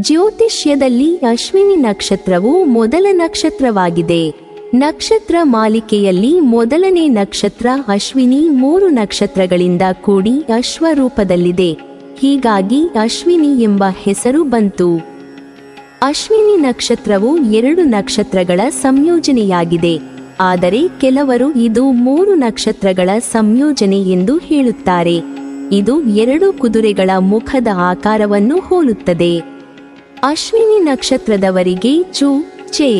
ಜ್ಯೋತಿಷ್ಯದಲ್ಲಿ ಅಶ್ವಿನಿ ನಕ್ಷತ್ರವು ಮೊದಲ ನಕ್ಷತ್ರವಾಗಿದೆ. ನಕ್ಷತ್ರ ಮಾಲಿಕೆಯಲ್ಲಿ ಮೊದಲನೇ ನಕ್ಷತ್ರ ಅಶ್ವಿನಿ 3 ನಕ್ಷತ್ರಗಳಿಂದ ಕೂಡಿ ಅಶ್ವರೂಪದಲ್ಲಿದೆ. ಹೀಗಾಗಿ ಅಶ್ವಿನಿ ಎಂಬ ಹೆಸರು ಬಂತು. ಅಶ್ವಿನಿ ನಕ್ಷತ್ರವು 2 ನಕ್ಷತ್ರಗಳ ಸಂಯೋಜನೆಯಾಗಿದೆ. ಆದರೆ ಕೆಲವರು ಇದು 3 ನಕ್ಷತ್ರಗಳ ಸಂಯೋಜನೆ ಎಂದು ಹೇಳುತ್ತಾರೆ. ಇದು 2 ಕುದುರೆಗಳ ಮುಖದ ಆಕಾರವನ್ನು ಹೋಲುತ್ತದೆ. ಅಶ್ವಿನಿ ನಕ್ಷತ್ರದವರಿಗೆ ಚು, ಚೆ,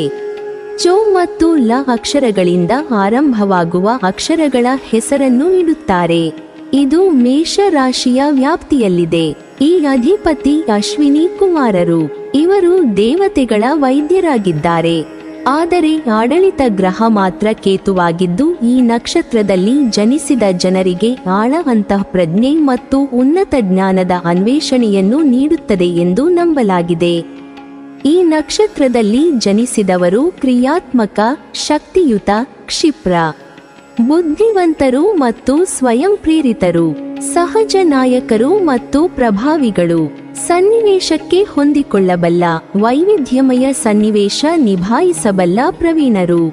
ಚೋ ಮತ್ತು ಲ ಅಕ್ಷರಗಳಿಂದ ಆರಂಭವಾಗುವ ಅಕ್ಷರಗಳ ಹೆಸರನ್ನು ಇಡುತ್ತಾರೆ. ಇದು ಮೇಷ ರಾಶಿಯ ವ್ಯಾಪ್ತಿಯಲ್ಲಿದೆ. ಈ ಅಧಿಪತಿ ಅಶ್ವಿನಿ ಕುಮಾರರು. ಇವರು ದೇವತೆಗಳ ವೈದ್ಯರಾಗಿದ್ದಾರೆ. ಆದರೆ ಆಡಳಿತ ಗ್ರಹ ಮಾತ್ರ ಕೇತುವಾಗಿದ್ದು, ಈ ನಕ್ಷತ್ರದಲ್ಲಿ ಜನಿಸಿದ ಜನರಿಗೆ ಆಳ ಅಂತಃಪ್ರಜ್ಞೆ ಮತ್ತು ಉನ್ನತ ಜ್ಞಾನದ ಅನ್ವೇಷಣೆಯನ್ನು ನೀಡುತ್ತದೆ ಎಂದು ನಂಬಲಾಗಿದೆ. ಈ ನಕ್ಷತ್ರದಲ್ಲಿ ಜನಿಸಿದವರು ಕ್ರಿಯಾತ್ಮಕ, ಶಕ್ತಿಯುತ, ಕ್ಷಿಪ್ರ, ಬುದ್ಧಿವಂತರು ಮತ್ತು ಸ್ವಯಂ ಪ್ರೇರಿತರು, ಸಹಜ ನಾಯಕರು ಮತ್ತು ಪ್ರಭಾವಿಗಳು. ಸನ್ನಿವೇಶಕ್ಕೆ ಹೊಂದಿಕೊಳ್ಳಬಲ್ಲ, ವೈವಿಧ್ಯಮಯ ಸನ್ನಿವೇಶ ನಿಭಾಯಿಸಬಲ್ಲ ಪ್ರವೀಣರು,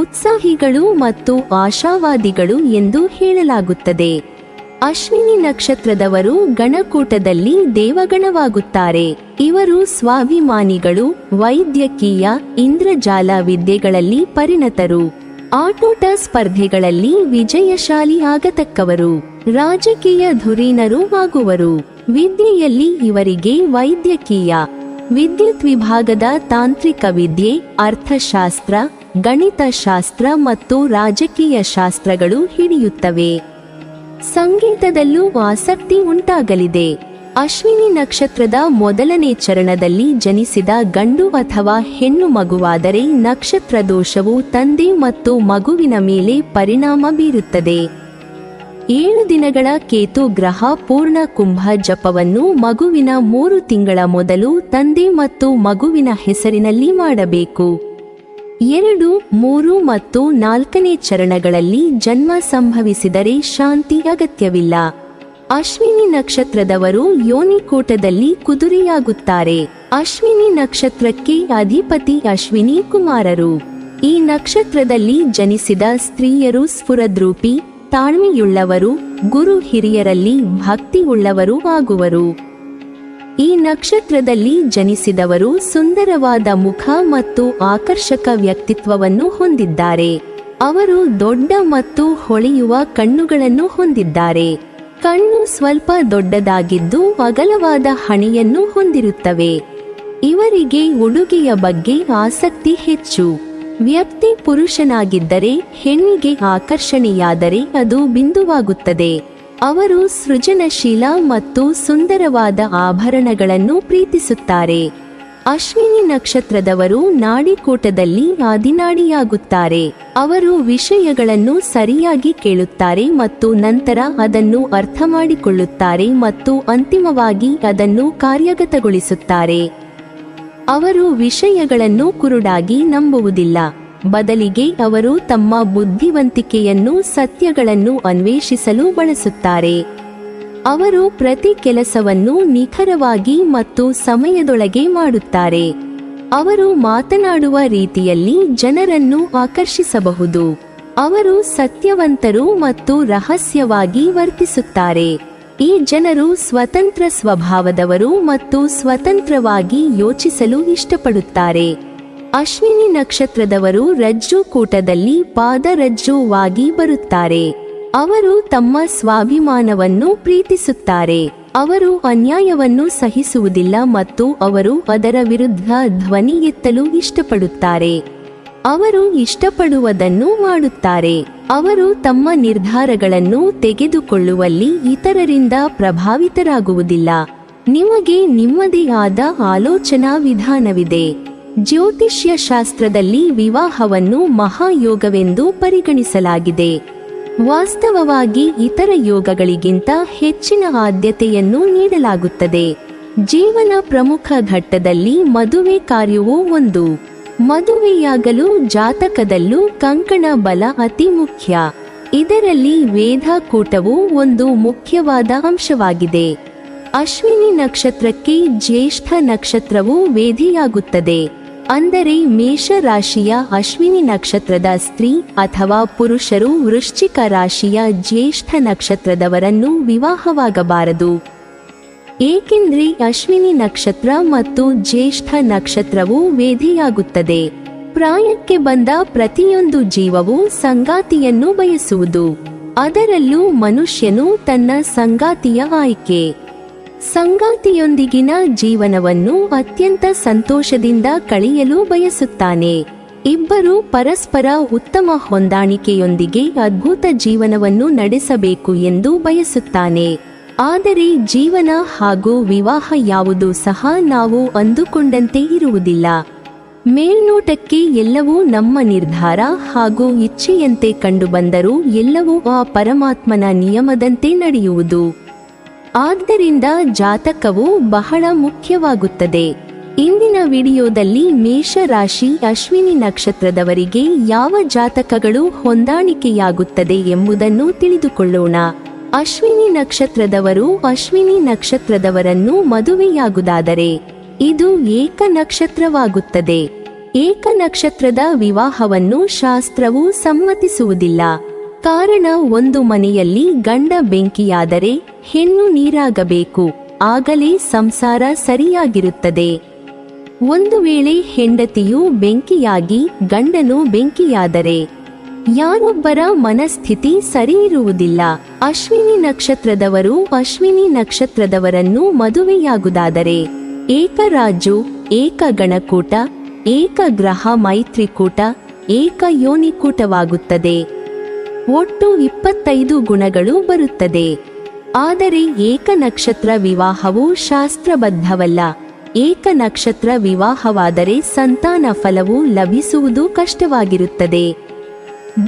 ಉತ್ಸಾಹಿಗಳು ಮತ್ತು ಆಶಾವಾದಿಗಳು ಎಂದು ಹೇಳಲಾಗುತ್ತದೆ. ಅಶ್ವಿನಿ ನಕ್ಷತ್ರದವರು ಗಣಕೂಟದಲ್ಲಿ ದೇವಗಣವಾಗುತ್ತಾರೆ. ಇವರು ಸ್ವಾಭಿಮಾನಿಗಳು, ವೈದ್ಯಕೀಯ, ಇಂದ್ರಜಾಲ ವಿದ್ಯೆಗಳಲ್ಲಿ ಪರಿಣತರು, ಆಟೋಟ ಸ್ಪರ್ಧೆಗಳಲ್ಲಿ ವಿಜಯಶಾಲಿ ಆಗತಕ್ಕವರು, ರಾಜಕೀಯ ಧುರೀಣರು ಆಗುವರು. ವಿದ್ಯೆಯಲ್ಲಿ ಇವರಿಗೆ ವೈದ್ಯಕೀಯ, ವಿದ್ಯುತ್ ವಿಭಾಗದ ತಾಂತ್ರಿಕ ವಿದ್ಯೆ, ಅರ್ಥಶಾಸ್ತ್ರ, ಗಣಿತಶಾಸ್ತ್ರ ಮತ್ತು ರಾಜಕೀಯ ಶಾಸ್ತ್ರಗಳು ಹಿಡಿಯುತ್ತವೆ. ಸಂಗೀತದಲ್ಲೂ ಆಸಕ್ತಿ ಉಂಟಾಗಲಿದೆ. ಅಶ್ವಿನಿ ನಕ್ಷತ್ರದ ಮೊದಲನೇ ಚರಣದಲ್ಲಿ ಜನಿಸಿದ ಗಂಡು ಅಥವಾ ಹೆಣ್ಣು ಮಗುವಾದರೆ ನಕ್ಷತ್ರ ದೋಷವು ತಂದೆ ಮತ್ತು ಮಗುವಿನ ಮೇಲೆ ಪರಿಣಾಮ ಬೀರುತ್ತದೆ. 7 ದಿನಗಳ ಕೇತು ಗ್ರಹ ಪೂರ್ಣ ಕುಂಭ ಜಪವನ್ನು ಮಗುವಿನ 3 ತಿಂಗಳ ಮೊದಲು ತಂದೆ ಮತ್ತು ಮಗುವಿನ ಹೆಸರಿನಲ್ಲಿ ಮಾಡಬೇಕು. 2, 3 ಮತ್ತು 4ನೇ ಚರಣಗಳಲ್ಲಿ ಜನ್ಮ ಸಂಭವಿಸಿದರೆ ಶಾಂತಿ ಅಗತ್ಯವಿಲ್ಲ. ಅಶ್ವಿನಿ ನಕ್ಷತ್ರದವರು ಯೋನಿಕೂಟದಲ್ಲಿ ಕುದುರೆಯಾಗುತ್ತಾರೆ. ಅಶ್ವಿನಿ ನಕ್ಷತ್ರಕ್ಕೆ ಅಧಿಪತಿ ಅಶ್ವಿನಿ ಕುಮಾರರು. ಈ ನಕ್ಷತ್ರದಲ್ಲಿ ಜನಿಸಿದ ಸ್ತ್ರೀಯರು ಸ್ಫುರದ್ರೂಪಿ, ತಾಳ್ಮೆಯುಳ್ಳವರು, ಗುರು ಹಿರಿಯರಲ್ಲಿ ಭಕ್ತಿ ಉಳ್ಳವರು ಆಗುವರು. ಈ ನಕ್ಷತ್ರದಲ್ಲಿ ಜನಿಸಿದವರು ಸುಂದರವಾದ ಮುಖ ಮತ್ತು ಆಕರ್ಷಕ ವ್ಯಕ್ತಿತ್ವವನ್ನು ಹೊಂದಿದ್ದಾರೆ. ಅವರು ದೊಡ್ಡ ಮತ್ತು ಹೊಳೆಯುವ ಕಣ್ಣುಗಳನ್ನು ಹೊಂದಿದ್ದಾರೆ. ಕಣ್ಣು ಸ್ವಲ್ಪ ದೊಡ್ಡದಾಗಿದ್ದು ಅಗಲವಾದ ಹಣೆಯನ್ನು ಹೊಂದಿರುತ್ತವೆ. ಇವರಿಗೆ ಉಡುಗೆಯ ಬಗ್ಗೆ ಆಸಕ್ತಿ ಹೆಚ್ಚು. ವ್ಯಕ್ತಿ ಪುರುಷನಾಗಿದ್ದರೆ ಹೆಣ್ಣಿಗೆ ಆಕರ್ಷಣೆಯಾದರೆ ಅದು ಬಿಂದುವಾಗುತ್ತದೆ. ಅವರು ಸೃಜನಶೀಲ ಮತ್ತು ಸುಂದರವಾದ ಆಭರಣಗಳನ್ನು ಪ್ರೀತಿಸುತ್ತಾರೆ. ಅಶ್ವಿನಿ ನಕ್ಷತ್ರದವರು ನಾಡಿಕೂಟದಲ್ಲಿ ಆದಿನಾಡಿಯಾಗುತ್ತಾರೆ. ಅವರು ವಿಷಯಗಳನ್ನು ಸರಿಯಾಗಿ ಕೇಳುತ್ತಾರೆ ಮತ್ತು ನಂತರ ಅದನ್ನು ಅರ್ಥಮಾಡಿಕೊಳ್ಳುತ್ತಾರೆ ಮತ್ತು ಅಂತಿಮವಾಗಿ ಅದನ್ನು ಕಾರ್ಯಗತಗೊಳಿಸುತ್ತಾರೆ. ಅವರು ವಿಷಯಗಳನ್ನು ಕುರುಡಾಗಿ ನಂಬುವುದಿಲ್ಲ. ಬದಲಿಗೆ ಅವರು ತಮ್ಮ ಬುದ್ಧಿವಂತಿಕೆಯನ್ನು ಸತ್ಯಗಳನ್ನು ಅನ್ವೇಷಿಸಲು ಬಳಸುತ್ತಾರೆ. ಅವರು ಪ್ರತಿ ಕೆಲಸವನ್ನು ನಿಖರವಾಗಿ ಮತ್ತು ಸಮಯದೊಳಗೆ ಮಾಡುತ್ತಾರೆ. ಅವರು ಮಾತನಾಡುವ ರೀತಿಯಲ್ಲಿ ಜನರನ್ನು ಆಕರ್ಷಿಸಬಹುದು. ಅವರು ಸತ್ಯವಂತರು ಮತ್ತು ರಹಸ್ಯವಾಗಿ ವರ್ತಿಸುತ್ತಾರೆ. ಈ ಜನರು ಸ್ವತಂತ್ರ ಸ್ವಭಾವದವರು ಮತ್ತು ಸ್ವತಂತ್ರವಾಗಿ ಯೋಚಿಸಲು ಇಷ್ಟಪಡುತ್ತಾರೆ. ಅಶ್ವಿನಿ ನಕ್ಷತ್ರದವರು ರಜ್ಜು ಕೂಟದಲ್ಲಿ ಪಾದರಜ್ಜುವಾಗಿ ಬರುತ್ತಾರೆ. ಅವರು ತಮ್ಮ ಸ್ವಾಭಿಮಾನವನ್ನು ಪ್ರೀತಿಸುತ್ತಾರೆ. ಅವರು ಅನ್ಯಾಯವನ್ನು ಸಹಿಸುವುದಿಲ್ಲ ಮತ್ತು ಅವರು ಅದರ ವಿರುದ್ಧ ಧ್ವನಿ ಎತ್ತಲು ಇಷ್ಟಪಡುತ್ತಾರೆ. ಅವರು ಇಷ್ಟಪಡುವುದನ್ನು ಮಾಡುತ್ತಾರೆ. ಅವರು ತಮ್ಮ ನಿರ್ಧಾರಗಳನ್ನು ತೆಗೆದುಕೊಳ್ಳುವಲ್ಲಿ ಇತರರಿಂದ ಪ್ರಭಾವಿತರಾಗುವುದಿಲ್ಲ. ನಿಮಗೆ ನಿಮ್ಮದೇ ಆದ ಆಲೋಚನಾ ವಿಧಾನವಿದೆ. ಜ್ಯೋತಿಷ್ಯ ಶಾಸ್ತ್ರದಲ್ಲಿ ವಿವಾಹವನ್ನು ಮಹಾಯೋಗವೆಂದು ಪರಿಗಣಿಸಲಾಗಿದೆ. ವಾಸ್ತವವಾಗಿ ಇತರ ಯೋಗಗಳಿಗಿಂತ ಹೆಚ್ಚಿನ ಆದ್ಯತೆಯನ್ನು ನೀಡಲಾಗುತ್ತದೆ. ಜೀವನ ಪ್ರಮುಖ ಘಟ್ಟದಲ್ಲಿ ಮದುವೆ ಕಾರ್ಯವೂ ಒಂದು. ಮದುವೆಯಾಗಲು ಜಾತಕದಲ್ಲೂ ಕಂಕಣ ಬಲ ಅತಿ ಮುಖ್ಯ. ಇದರಲ್ಲಿ ವೇದ ಕೂಟವು ಒಂದು ಮುಖ್ಯವಾದ ಅಂಶವಾಗಿದೆ. ಅಶ್ವಿನಿ ನಕ್ಷತ್ರಕ್ಕೆ ಜ್ಯೇಷ್ಠ ನಕ್ಷತ್ರವು ವೇದಿಯಾಗುತ್ತದೆ. ಅಂದರೆ ಮೇಷ ರಾಶಿಯ ಅಶ್ವಿನಿ ನಕ್ಷತ್ರದ ಸ್ತ್ರೀ ಅಥವಾ ಪುರುಷರು ವೃಶ್ಚಿಕ ರಾಶಿಯ ಜ್ಯೇಷ್ಠ ನಕ್ಷತ್ರದವರನ್ನು ವಿವಾಹವಾಗಬಾರದು. ಏಕೆಂದರೆ ಅಶ್ವಿನಿ ನಕ್ಷತ್ರ ಮತ್ತು ಜ್ಯೇಷ್ಠ ನಕ್ಷತ್ರವು ವೇದಿಯಾಗುತ್ತದೆ. ಪ್ರಾಯಕ್ಕೆ ಬಂದ ಪ್ರತಿಯೊಂದು ಜೀವವು ಸಂಗಾತಿಯನ್ನು ಬಯಸುವುದು, ಅದರಲ್ಲೂ ಮನುಷ್ಯನು ತನ್ನ ಸಂಗಾತಿಯ ಆಯ್ಕೆ. ಸಂಗಾತಿಯೊಂದಿಗಿನ ಜೀವನವನ್ನು ಅತ್ಯಂತ ಸಂತೋಷದಿಂದ ಕಳೆಯಲು ಬಯಸುತ್ತಾನೆ. ಇಬ್ಬರು ಪರಸ್ಪರ ಉತ್ತಮ ಹೊಂದಾಣಿಕೆಯೊಂದಿಗೆ ಅದ್ಭುತ ಜೀವನವನ್ನು ನಡೆಸಬೇಕು ಎಂದು ಬಯಸುತ್ತಾನೆ. ಆದರೆ ಜೀವನ ಹಾಗೂ ವಿವಾಹ ಯಾವುದೂ ಸಹ ನಾವು ಅಂದುಕೊಂಡಂತೆ ಇರುವುದಿಲ್ಲ. ಮೇಲ್ನೋಟಕ್ಕೆ ಎಲ್ಲವೂ ನಮ್ಮ ನಿರ್ಧಾರ ಹಾಗೂ ಇಚ್ಛೆಯಂತೆ ಕಂಡುಬಂದರೂ ಎಲ್ಲವೂ ಆ ಪರಮಾತ್ಮನ ನಿಯಮದಂತೆ ನಡೆಯುವುದು. ಆದ್ದರಿಂದ ಜಾತಕವು ಬಹಳ ಮುಖ್ಯವಾಗುತ್ತದೆ. ಇಂದಿನ ವಿಡಿಯೋದಲ್ಲಿ ಮೇಷ ರಾಶಿ ಅಶ್ವಿನಿ ನಕ್ಷತ್ರದವರಿಗೆ ಯಾವ ಜಾತಕಗಳು ಹೊಂದಾಣಿಕೆಯಾಗುತ್ತದೆ ಎಂಬುದನ್ನು ತಿಳಿದುಕೊಳ್ಳೋಣ. ಅಶ್ವಿನಿ ನಕ್ಷತ್ರದವರು ಅಶ್ವಿನಿ ನಕ್ಷತ್ರದವರನ್ನು ಮದುವೆಯಾಗುವುದಾದರೆ ಇದು ಏಕ ನಕ್ಷತ್ರವಾಗುತ್ತದೆ. ಏಕ ನಕ್ಷತ್ರದ ವಿವಾಹವನ್ನು ಶಾಸ್ತ್ರವು ಸಮ್ಮತಿಸುವುದಿಲ್ಲ. ಕಾರಣ, ಒಂದು ಮನೆಯಲ್ಲಿ ಗಂಡ ಬೆಂಕಿಯಾದರೆ ಹೆಣ್ಣು ನೀರಾಗಬೇಕು, ಆಗಲೇ ಸಂಸಾರ ಸರಿಯಾಗಿರುತ್ತದೆ. ಒಂದು ವೇಳೆ ಹೆಂಡತಿಯು ಬೆಂಕಿಯಾಗಿ ಗಂಡನು ಬೆಂಕಿಯಾದರೆ ಯಾರೊಬ್ಬರ ಮನಸ್ಥಿತಿ ಸರಿಯಿರುವುದಿಲ್ಲ. ಅಶ್ವಿನಿ ನಕ್ಷತ್ರದವರು ಅಶ್ವಿನಿ ನಕ್ಷತ್ರದವರನ್ನು ಮದುವೆಯಾಗುವುದಾದರೆ ಏಕ ರಾಜು, ಏಕ ಗಣಕೂಟ, ಏಕ ಗ್ರಹ ಮೈತ್ರಿಕೂಟ, ಏಕ ಯೋನಿಕೂಟವಾಗುತ್ತದೆ. ಒಟ್ಟು 25 ಗುಣಗಳು ಬರುತ್ತದೆ. ಆದರೆ ಏಕ ನಕ್ಷತ್ರ ವಿವಾಹವು ಶಾಸ್ತ್ರಬದ್ಧವಲ್ಲ. ಏಕ ನಕ್ಷತ್ರ ವಿವಾಹವಾದರೆ ಸಂತಾನ ಫಲವು ಲಭಿಸುವುದು ಕಷ್ಟವಾಗಿರುತ್ತದೆ.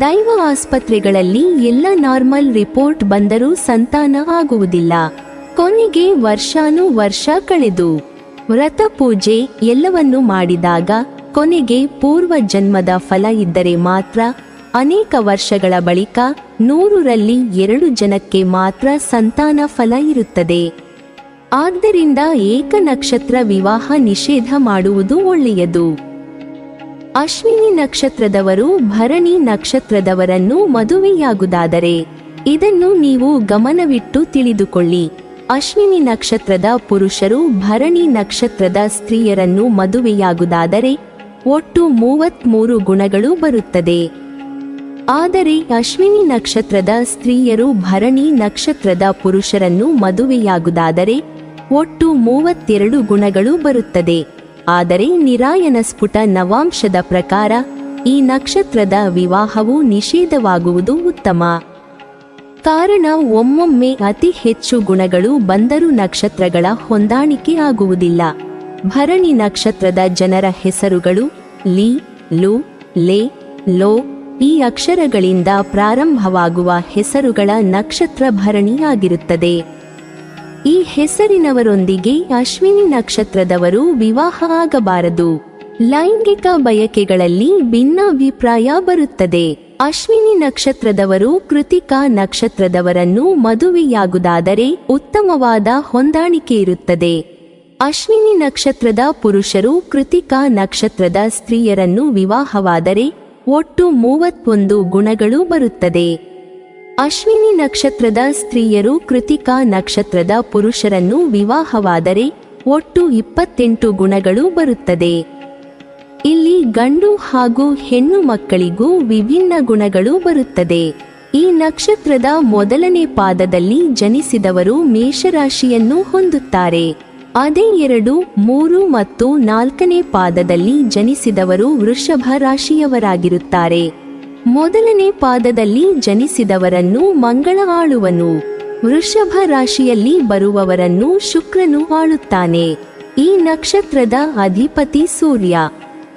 ದೈವ ಆಸ್ಪತ್ರೆಗಳಲ್ಲಿ ಎಲ್ಲ ನಾರ್ಮಲ್ ರಿಪೋರ್ಟ್ ಬಂದರೂ ಸಂತಾನ ಆಗುವುದಿಲ್ಲ. ಕೊನೆಗೆ ವರ್ಷಾನುವರ್ಷ ಕಳೆದು ವ್ರತ ಪೂಜೆ ಎಲ್ಲವನ್ನು ಮಾಡಿದಾಗ ಕೊನೆಗೆ ಪೂರ್ವ ಜನ್ಮದ ಫಲ ಇದ್ದರೆ ಮಾತ್ರ ಅನೇಕ ವರ್ಷಗಳ ಬಳಿಕ 100ರಲ್ಲಿ 2 ಜನಕ್ಕೆ ಮಾತ್ರ ಸಂತಾನ ಫಲ ಇರುತ್ತದೆ. ಆದ್ದರಿಂದ ಏಕ ನಕ್ಷತ್ರ ವಿವಾಹ ನಿಷೇಧ ಮಾಡುವುದು ಒಳ್ಳೆಯದು. ಅಶ್ವಿನಿ ನಕ್ಷತ್ರದವರು ಭರಣಿ ನಕ್ಷತ್ರದವರನ್ನು ಮದುವೆಯಾಗುವುದಾದರೆ ಇದನ್ನು ನೀವು ಗಮನವಿಟ್ಟು ತಿಳಿದುಕೊಳ್ಳಿ. ಅಶ್ವಿನಿ ನಕ್ಷತ್ರದ ಪುರುಷರು ಭರಣಿ ನಕ್ಷತ್ರದ ಸ್ತ್ರೀಯರನ್ನು ಮದುವೆಯಾಗುವುದಾದರೆ ಒಟ್ಟು 33 ಗುಣಗಳು ಬರುತ್ತದೆ. ಆದರೆ ಅಶ್ವಿನಿ ನಕ್ಷತ್ರದ ಸ್ತ್ರೀಯರು ಭರಣಿ ನಕ್ಷತ್ರದ ಪುರುಷರನ್ನು ಮದುವೆಯಾಗುವುದಾದರೆ ಒಟ್ಟು 32 ಗುಣಗಳು ಬರುತ್ತದೆ. ಆದರೆ ನಿರಾಯನ ಸ್ಫುಟ ನವಾಂಶದ ಪ್ರಕಾರ ಈ ನಕ್ಷತ್ರದ ವಿವಾಹವು ನಿಷೇಧವಾಗುವುದು ಉತ್ತಮ. ಕಾರಣ, ಒಮ್ಮೊಮ್ಮೆ ಅತಿ ಹೆಚ್ಚು ಗುಣಗಳು ಬಂದರೂ ನಕ್ಷತ್ರಗಳ ಹೊಂದಾಣಿಕೆ ಆಗುವುದಿಲ್ಲ. ಭರಣಿ ನಕ್ಷತ್ರದ ಜನರ ಹೆಸರುಗಳು ಲಿ, ಲು, ಲೇ, ಲೋ ಈ ಅಕ್ಷರಗಳಿಂದ ಪ್ರಾರಂಭವಾಗುವ ಹೆಸರುಗಳ ನಕ್ಷತ್ರ ಭರಣಿಯಾಗಿರುತ್ತದೆ. ಈ ಹೆಸರಿನವರೊಂದಿಗೆ ಅಶ್ವಿನಿ ನಕ್ಷತ್ರದವರು ವಿವಾಹ ಆಗಬಾರದು. ಲೈಂಗಿಕ ಬಯಕೆಗಳಲ್ಲಿ ಭಿನ್ನಾಭಿಪ್ರಾಯ ಬರುತ್ತದೆ. ಅಶ್ವಿನಿ ನಕ್ಷತ್ರದವರು ಕೃತಿಕಾ ನಕ್ಷತ್ರದವರನ್ನು ಮದುವೆಯಾಗುವುದಾದರೆ ಉತ್ತಮವಾದ ಹೊಂದಾಣಿಕೆ ಇರುತ್ತದೆ. ಅಶ್ವಿನಿ ನಕ್ಷತ್ರದ ಪುರುಷರು ಕೃತಿಕಾ ನಕ್ಷತ್ರದ ಸ್ತ್ರೀಯರನ್ನು ವಿವಾಹವಾದರೆ ಒಟ್ಟು 31 ಗುಣಗಳು ಬರುತ್ತದೆ. ಅಶ್ವಿನಿ ನಕ್ಷತ್ರದ ಸ್ತ್ರೀಯರು ಕೃತಿಕಾ ನಕ್ಷತ್ರದ ಪುರುಷರನ್ನು ವಿವಾಹವಾದರೆ ಒಟ್ಟು 28 ಗುಣಗಳು ಬರುತ್ತದೆ. ಇಲ್ಲಿ ಗಂಡು ಹಾಗೂ ಹೆಣ್ಣು ಮಕ್ಕಳಿಗೂ ವಿಭಿನ್ನ ಗುಣಗಳು ಬರುತ್ತದೆ. ಈ ನಕ್ಷತ್ರದ ಮೊದಲನೇ ಪಾದದಲ್ಲಿ ಜನಿಸಿದವರು ಮೇಷರಾಶಿಯನ್ನು ಹೊಂದುತ್ತಾರೆ. ಅದೇ 2, 3 ಮತ್ತು 4ನೇ ಪಾದದಲ್ಲಿ ಜನಿಸಿದವರು ವೃಷಭ ರಾಶಿಯವರಾಗಿರುತ್ತಾರೆ. ಮೊದಲನೇ ಪಾದದಲ್ಲಿ ಜನಿಸಿದವರನ್ನು ಮಂಗಳ ಆಳುವನು. ವೃಷಭ ರಾಶಿಯಲ್ಲಿ ಬರುವವರನ್ನು ಶುಕ್ರನು ಆಳುತ್ತಾನೆ. ಈ ನಕ್ಷತ್ರದ ಅಧಿಪತಿ ಸೂರ್ಯ.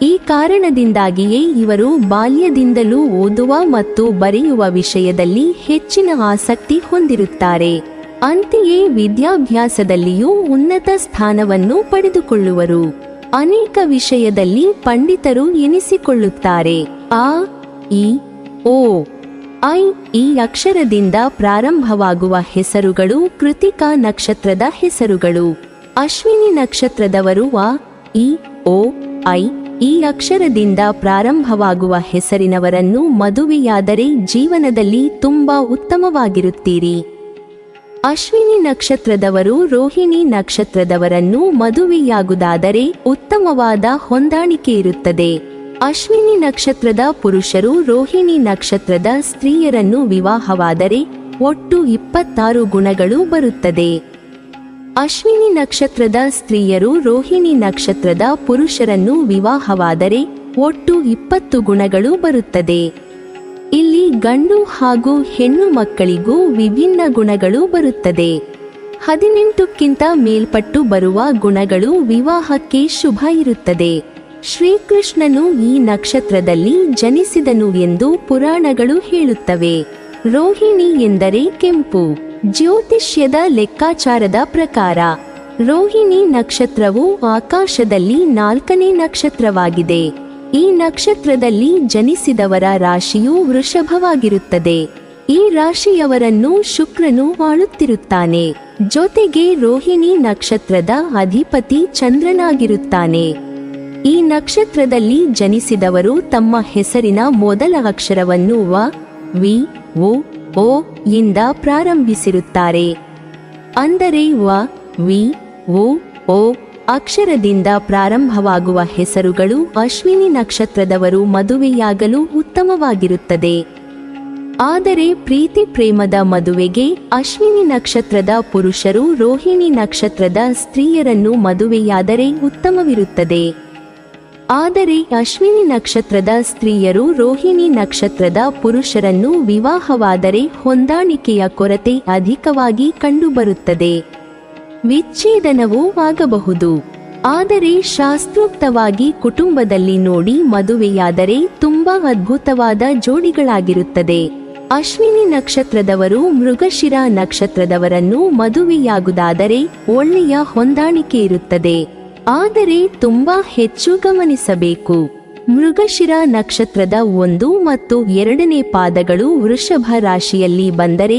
ಈ ಕಾರಣದಿಂದಾಗಿಯೇ ಇವರು ಬಾಲ್ಯದಿಂದಲೂ ಓದುವ ಮತ್ತು ಬರೆಯುವ ವಿಷಯದಲ್ಲಿ ಹೆಚ್ಚಿನ ಆಸಕ್ತಿ ಹೊಂದಿರುತ್ತಾರೆ. ಅಂತೆಯೇ ವಿದ್ಯಾಭ್ಯಾಸದಲ್ಲಿಯೂ ಉನ್ನತ ಸ್ಥಾನವನ್ನು ಪಡೆದುಕೊಳ್ಳುವರು. ಅನೇಕ ವಿಷಯದಲ್ಲಿ ಪಂಡಿತರು ಎನಿಸಿಕೊಳ್ಳುತ್ತಾರೆ. ಅ, ಇ, ಓ ಐ ಈ ಅಕ್ಷರದಿಂದ ಪ್ರಾರಂಭವಾಗುವ ಹೆಸರುಗಳು ಕೃತಿಕಾ ನಕ್ಷತ್ರದ ಹೆಸರುಗಳು. ಅಶ್ವಿನಿ ನಕ್ಷತ್ರದವರು ಅ, ಇ, ಓ, ಐ ಈ ಅಕ್ಷರದಿಂದ ಪ್ರಾರಂಭವಾಗುವ ಹೆಸರಿನವರನ್ನು ಮದುವೆಯಾದರೆ ಜೀವನದಲ್ಲಿ ತುಂಬಾ ಉತ್ತಮವಾಗಿರುತ್ತೀರಿ. ಅಶ್ವಿನಿ ನಕ್ಷತ್ರದವರು ರೋಹಿಣಿ ನಕ್ಷತ್ರದವರನ್ನು ಮದುವೆಯಾಗುವುದಾದರೆ ಉತ್ತಮವಾದ ಹೊಂದಾಣಿಕೆ ಇರುತ್ತದೆ. ಅಶ್ವಿನಿ ನಕ್ಷತ್ರದ ಪುರುಷರು ರೋಹಿಣಿ ನಕ್ಷತ್ರದ ಸ್ತ್ರೀಯರನ್ನು ವಿವಾಹವಾದರೆ ಒಟ್ಟು 26 ಗುಣಗಳು ಬರುತ್ತದೆ. ಅಶ್ವಿನಿ ನಕ್ಷತ್ರದ ಸ್ತ್ರೀಯರು ರೋಹಿಣಿ ನಕ್ಷತ್ರದ ಪುರುಷರನ್ನು ವಿವಾಹವಾದರೆ ಒಟ್ಟು 20 ಗುಣಗಳು ಬರುತ್ತದೆ. ಇಲ್ಲಿ ಗಂಡು ಹಾಗೂ ಹೆಣ್ಣು ಮಕ್ಕಳಿಗೂ ವಿಭಿನ್ನ ಗುಣಗಳು ಬರುತ್ತದೆ. 18ಕ್ಕಿಂತ ಮೇಲ್ಪಟ್ಟು ಬರುವ ಗುಣಗಳು ವಿವಾಹಕ್ಕೆ ಶುಭ ಇರುತ್ತದೆ. ಶ್ರೀಕೃಷ್ಣನು ಈ ನಕ್ಷತ್ರದಲ್ಲಿ ಜನಿಸಿದನು ಎಂದು ಪುರಾಣಗಳು ಹೇಳುತ್ತವೆ. ರೋಹಿಣಿ ಎಂದರೆ ಕೆಂಪು. ಜ್ಯೋತಿಷ್ಯದ ಲೆಕ್ಕಾಚಾರದ ಪ್ರಕಾರ ರೋಹಿಣಿ ನಕ್ಷತ್ರವು ಆಕಾಶದಲ್ಲಿ 4ನೇ ನಕ್ಷತ್ರವಾಗಿದೆ. ಈ ನಕ್ಷತ್ರದಲ್ಲಿ ಜನಿಸಿದವರ ರಾಶಿಯು ವೃಷಭವಾಗಿರುತ್ತದೆ. ಈ ರಾಶಿಯವರನ್ನು ಶುಕ್ರನು ಆಳುತ್ತಿರುತ್ತಾನೆ. ಜೊತೆಗೆ ರೋಹಿಣಿ ನಕ್ಷತ್ರದ ಅಧಿಪತಿ ಚಂದ್ರನಾಗಿರುತ್ತಾನೆ. ಈ ನಕ್ಷತ್ರದಲ್ಲಿ ಜನಿಸಿದವರು ತಮ್ಮ ಹೆಸರಿನ ಮೊದಲ ಅಕ್ಷರವನ್ನು ವ, ವಿ, ಓ ಇಂದ ಪ್ರಾರಂಭಿಸಿರುತ್ತಾರೆ. ಅಂದರೆ ವ, ವಿ, ಓ ಅಕ್ಷರದಿಂದ ಪ್ರಾರಂಭವಾಗುವ ಹೆಸರುಗಳು ಅಶ್ವಿನಿ ನಕ್ಷತ್ರದವರು ಮದುವೆಯಾಗಲು ಉತ್ತಮವಾಗಿರುತ್ತದೆ. ಆದರೆ ಪ್ರೀತಿ ಪ್ರೇಮದ ಮದುವೆಗೆ ಅಶ್ವಿನಿ ನಕ್ಷತ್ರದ ಪುರುಷರು ರೋಹಿಣಿ ನಕ್ಷತ್ರದ ಸ್ತ್ರೀಯರನ್ನು ಮದುವೆಯಾದರೆ ಉತ್ತಮವಿರುತ್ತದೆ. ಆದರೆ ಅಶ್ವಿನಿ ನಕ್ಷತ್ರದ ಸ್ತ್ರೀಯರು ರೋಹಿಣಿ ನಕ್ಷತ್ರದ ಪುರುಷರನ್ನು ವಿವಾಹವಾದರೆ ಹೊಂದಾಣಿಕೆಯ ಕೊರತೆ ಅಧಿಕವಾಗಿ ಕಂಡುಬರುತ್ತದೆ. ವಿಚ್ಛೇದನವೂ ಆಗಬಹುದು. ಆದರೆ ಶಾಸ್ತ್ರೋಕ್ತವಾಗಿ ಕುಟುಂಬದಲ್ಲಿ ನೋಡಿ ಮದುವೆಯಾದರೆ ತುಂಬಾ ಅದ್ಭುತವಾದ ಜೋಡಿಗಳಾಗಿರುತ್ತದೆ. ಅಶ್ವಿನಿ ನಕ್ಷತ್ರದವರು ಮೃಗಶಿರ ನಕ್ಷತ್ರದವರನ್ನು ಮದುವೆಯಾಗುವುದಾದರೆ ಒಳ್ಳೆಯ ಹೊಂದಾಣಿಕೆ ಇರುತ್ತದೆ. ಆದರೆ ತುಂಬಾ ಹೆಚ್ಚು ಗಮನಿಸಬೇಕು. ಮೃಗಶಿರ ನಕ್ಷತ್ರದ 1 ಮತ್ತು 2ನೇ ಪಾದಗಳು ವೃಷಭ ರಾಶಿಯಲ್ಲಿ ಬಂದರೆ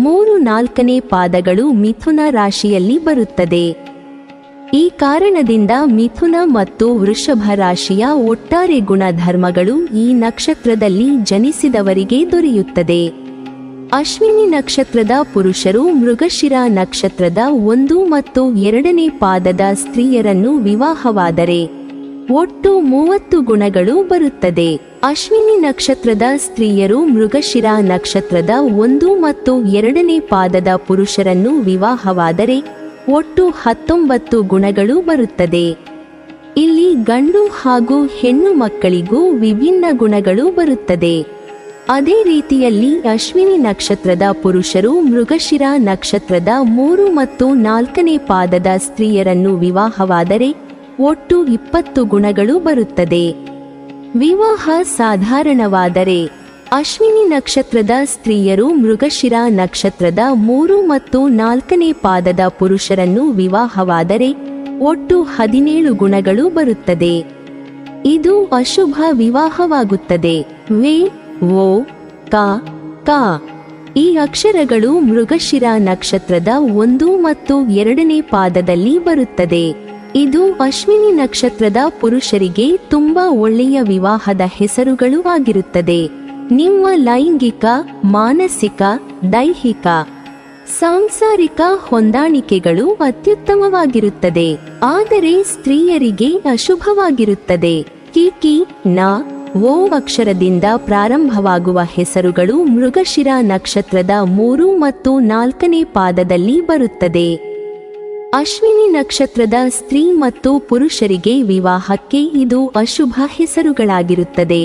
3-4ನೇ ಪಾದಗಳು ಮಿಥುನ ರಾಶಿಯಲ್ಲಿ ಬರುತ್ತದೆ. ಈ ಕಾರಣದಿಂದ ಮಿಥುನ ಮತ್ತು ವೃಷಭ ರಾಶಿಯ ಒಟ್ಟಾರೆ ಗುಣಧರ್ಮಗಳು ಈ ನಕ್ಷತ್ರದಲ್ಲಿ ಜನಿಸಿದವರಿಗೆ ದೊರೆಯುತ್ತದೆ. ಅಶ್ವಿನಿ ನಕ್ಷತ್ರದ ಪುರುಷರು ಮೃಗಶಿರ ನಕ್ಷತ್ರದ 1 ಮತ್ತು 2ನೇ ಪಾದದ ಸ್ತ್ರೀಯರನ್ನು ವಿವಾಹವಾದರೆ ಒಟ್ಟು 30 ಗುಣಗಳು ಬರುತ್ತದೆ. ಅಶ್ವಿನಿ ನಕ್ಷತ್ರದ ಸ್ತ್ರೀಯರು ಮೃಗಶಿರ ನಕ್ಷತ್ರದ 1 ಮತ್ತು 2ನೇ ಪಾದದ ಪುರುಷರನ್ನು ವಿವಾಹವಾದರೆ ಒಟ್ಟು 19 ಗುಣಗಳು ಬರುತ್ತದೆ. ಇಲ್ಲಿ ಗಂಡು ಹಾಗೂ ಹೆಣ್ಣು ಮಕ್ಕಳಿಗೂ ವಿಭಿನ್ನ ಗುಣಗಳು ಬರುತ್ತದೆ. ಅದೇ ರೀತಿಯಲ್ಲಿ ಅಶ್ವಿನಿ ನಕ್ಷತ್ರದ ಪುರುಷರು ಮೃಗಶಿರ ನಕ್ಷತ್ರದ 3 ಮತ್ತು 4ನೇ ಪಾದದ ಸ್ತ್ರೀಯರನ್ನು ವಿವಾಹವಾದರೆ ಒಟ್ಟು 20 ಗುಣಗಳು ಬರುತ್ತದೆ. ವಿವಾಹ ಸಾಧಾರಣವಾದರೆ ಅಶ್ವಿನಿ ನಕ್ಷತ್ರದ ಸ್ತ್ರೀಯರು ಮೃಗಶಿರ ನಕ್ಷತ್ರದ 3 ಮತ್ತು 4ನೇ ಪಾದದ ಪುರುಷರನ್ನು ವಿವಾಹವಾದರೆ ಒಟ್ಟು 17 ಗುಣಗಳು ಬರುತ್ತದೆ. ಇದು ಅಶುಭ ವಿವಾಹವಾಗುತ್ತದೆ. ವೇ, ಓ, ಕ ಈ ಅಕ್ಷರಗಳು ಮೃಗಶಿರ ನಕ್ಷತ್ರದ 1 ಮತ್ತು 2ನೇ ಪಾದದಲ್ಲಿ ಬರುತ್ತದೆ. ಇದು ಅಶ್ವಿನಿ ನಕ್ಷತ್ರದ ಪುರುಷರಿಗೆ ತುಂಬಾ ಒಳ್ಳೆಯ ವಿವಾಹದ ಹೆಸರುಗಳು ಆಗಿರುತ್ತದೆ. ನಿಮ್ಮ ಲೈಂಗಿಕ, ಮಾನಸಿಕ, ದೈಹಿಕ, ಸಾಂಸಾರಿಕ ಹೊಂದಾಣಿಕೆಗಳು ಅತ್ಯುತ್ತಮವಾಗಿರುತ್ತದೆ. ಆದರೆ ಸ್ತ್ರೀಯರಿಗೆ ಅಶುಭವಾಗಿರುತ್ತದೆ. ಕಿ, ನ, ಓ ಅಕ್ಷರದಿಂದ ಪ್ರಾರಂಭವಾಗುವ ಹೆಸರುಗಳು ಮೃಗಶಿರ ನಕ್ಷತ್ರದ 3 ಮತ್ತು 4ನೇ ಪಾದದಲ್ಲಿ ಬರುತ್ತದೆ. ಅಶ್ವಿನಿ ನಕ್ಷತ್ರದ ಸ್ತ್ರೀ ಮತ್ತು ಪುರುಷರಿಗೆ ವಿವಾಹಕ್ಕೆ ಇದು ಅಶುಭ ಹೆಸರುಗಳಾಗಿರುತ್ತದೆ.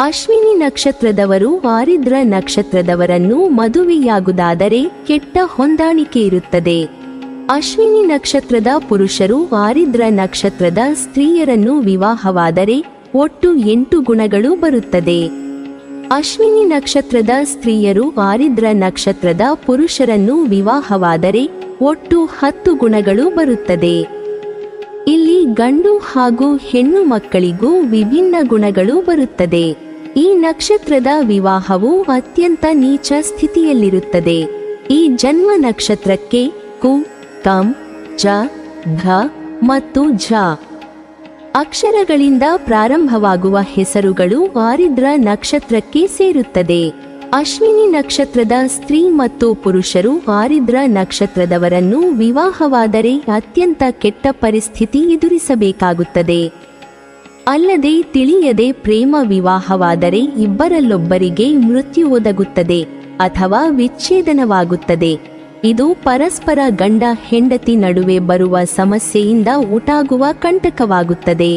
ಅಶ್ವಿನಿ ನಕ್ಷತ್ರದವರು ಆರಿದ್ರ ನಕ್ಷತ್ರದವರನ್ನು ಮದುವೆಯಾಗುವುದಾದರೆ ಕೆಟ್ಟ ಹೊಂದಾಣಿಕೆ ಇರುತ್ತದೆ. ಅಶ್ವಿನಿ ನಕ್ಷತ್ರದ ಪುರುಷರು ಆರಿದ್ರ ನಕ್ಷತ್ರದ ಸ್ತ್ರೀಯರನ್ನು ವಿವಾಹವಾದರೆ ಒಟ್ಟು 8 ಗುಣಗಳು ಬರುತ್ತದೆ. ಅಶ್ವಿನಿ ನಕ್ಷತ್ರದ ಸ್ತ್ರೀಯರು ಆರಿದ್ರ ನಕ್ಷತ್ರದ ಪುರುಷರನ್ನು ವಿವಾಹವಾದರೆ ಒಟ್ಟು 10 ಗುಣಗಳು ಬರುತ್ತದೆ. ಇಲ್ಲಿ ಗಂಡು ಹಾಗೂ ಹೆಣ್ಣು ಮಕ್ಕಳಿಗೂ ವಿಭಿನ್ನ ಗುಣಗಳು ಬರುತ್ತದೆ. ಈ ನಕ್ಷತ್ರದ ವಿವಾಹವು ಅತ್ಯಂತ ನೀಚ ಸ್ಥಿತಿಯಲ್ಲಿರುತ್ತದೆ. ಈ ಜನ್ಮ ನಕ್ಷತ್ರಕ್ಕೆ ಕು, ಕಂ, ಚ, ಘ ಮತ್ತು ಝ ಅಕ್ಷರಗಳಿಂದ ಪ್ರಾರಂಭವಾಗುವ ಹೆಸರುಗಳು ಆರಿದ್ರ ನಕ್ಷತ್ರಕ್ಕೆ ಸೇರುತ್ತದೆ. ಅಶ್ವಿನಿ ನಕ್ಷತ್ರದ ಸ್ತ್ರೀ ಮತ್ತು ಪುರುಷರು ಆರಿದ್ರ ನಕ್ಷತ್ರದವರನ್ನು ವಿವಾಹವಾದರೆ ಅತ್ಯಂತ ಕೆಟ್ಟ ಪರಿಸ್ಥಿತಿ ಎದುರಿಸಬೇಕಾಗುತ್ತದೆ. ಅಲ್ಲದೆ ತಿಳಿಯದೆ ಪ್ರೇಮ ವಿವಾಹವಾದರೆ ಇಬ್ಬರಲ್ಲೊಬ್ಬರಿಗೆ ಮೃತ್ಯು ಒದಗುತ್ತದೆ ಅಥವಾ ವಿಚ್ಛೇದನವಾಗುತ್ತದೆ. ಇದು ಪರಸ್ಪರ ಗಂಡ ಹೆಂಡತಿ ನಡುವೆ ಬರುವ ಸಮಸ್ಯೆಯಿಂದ ಉಂಟಾಗುವ ಕಂಟಕವಾಗುತ್ತದೆ.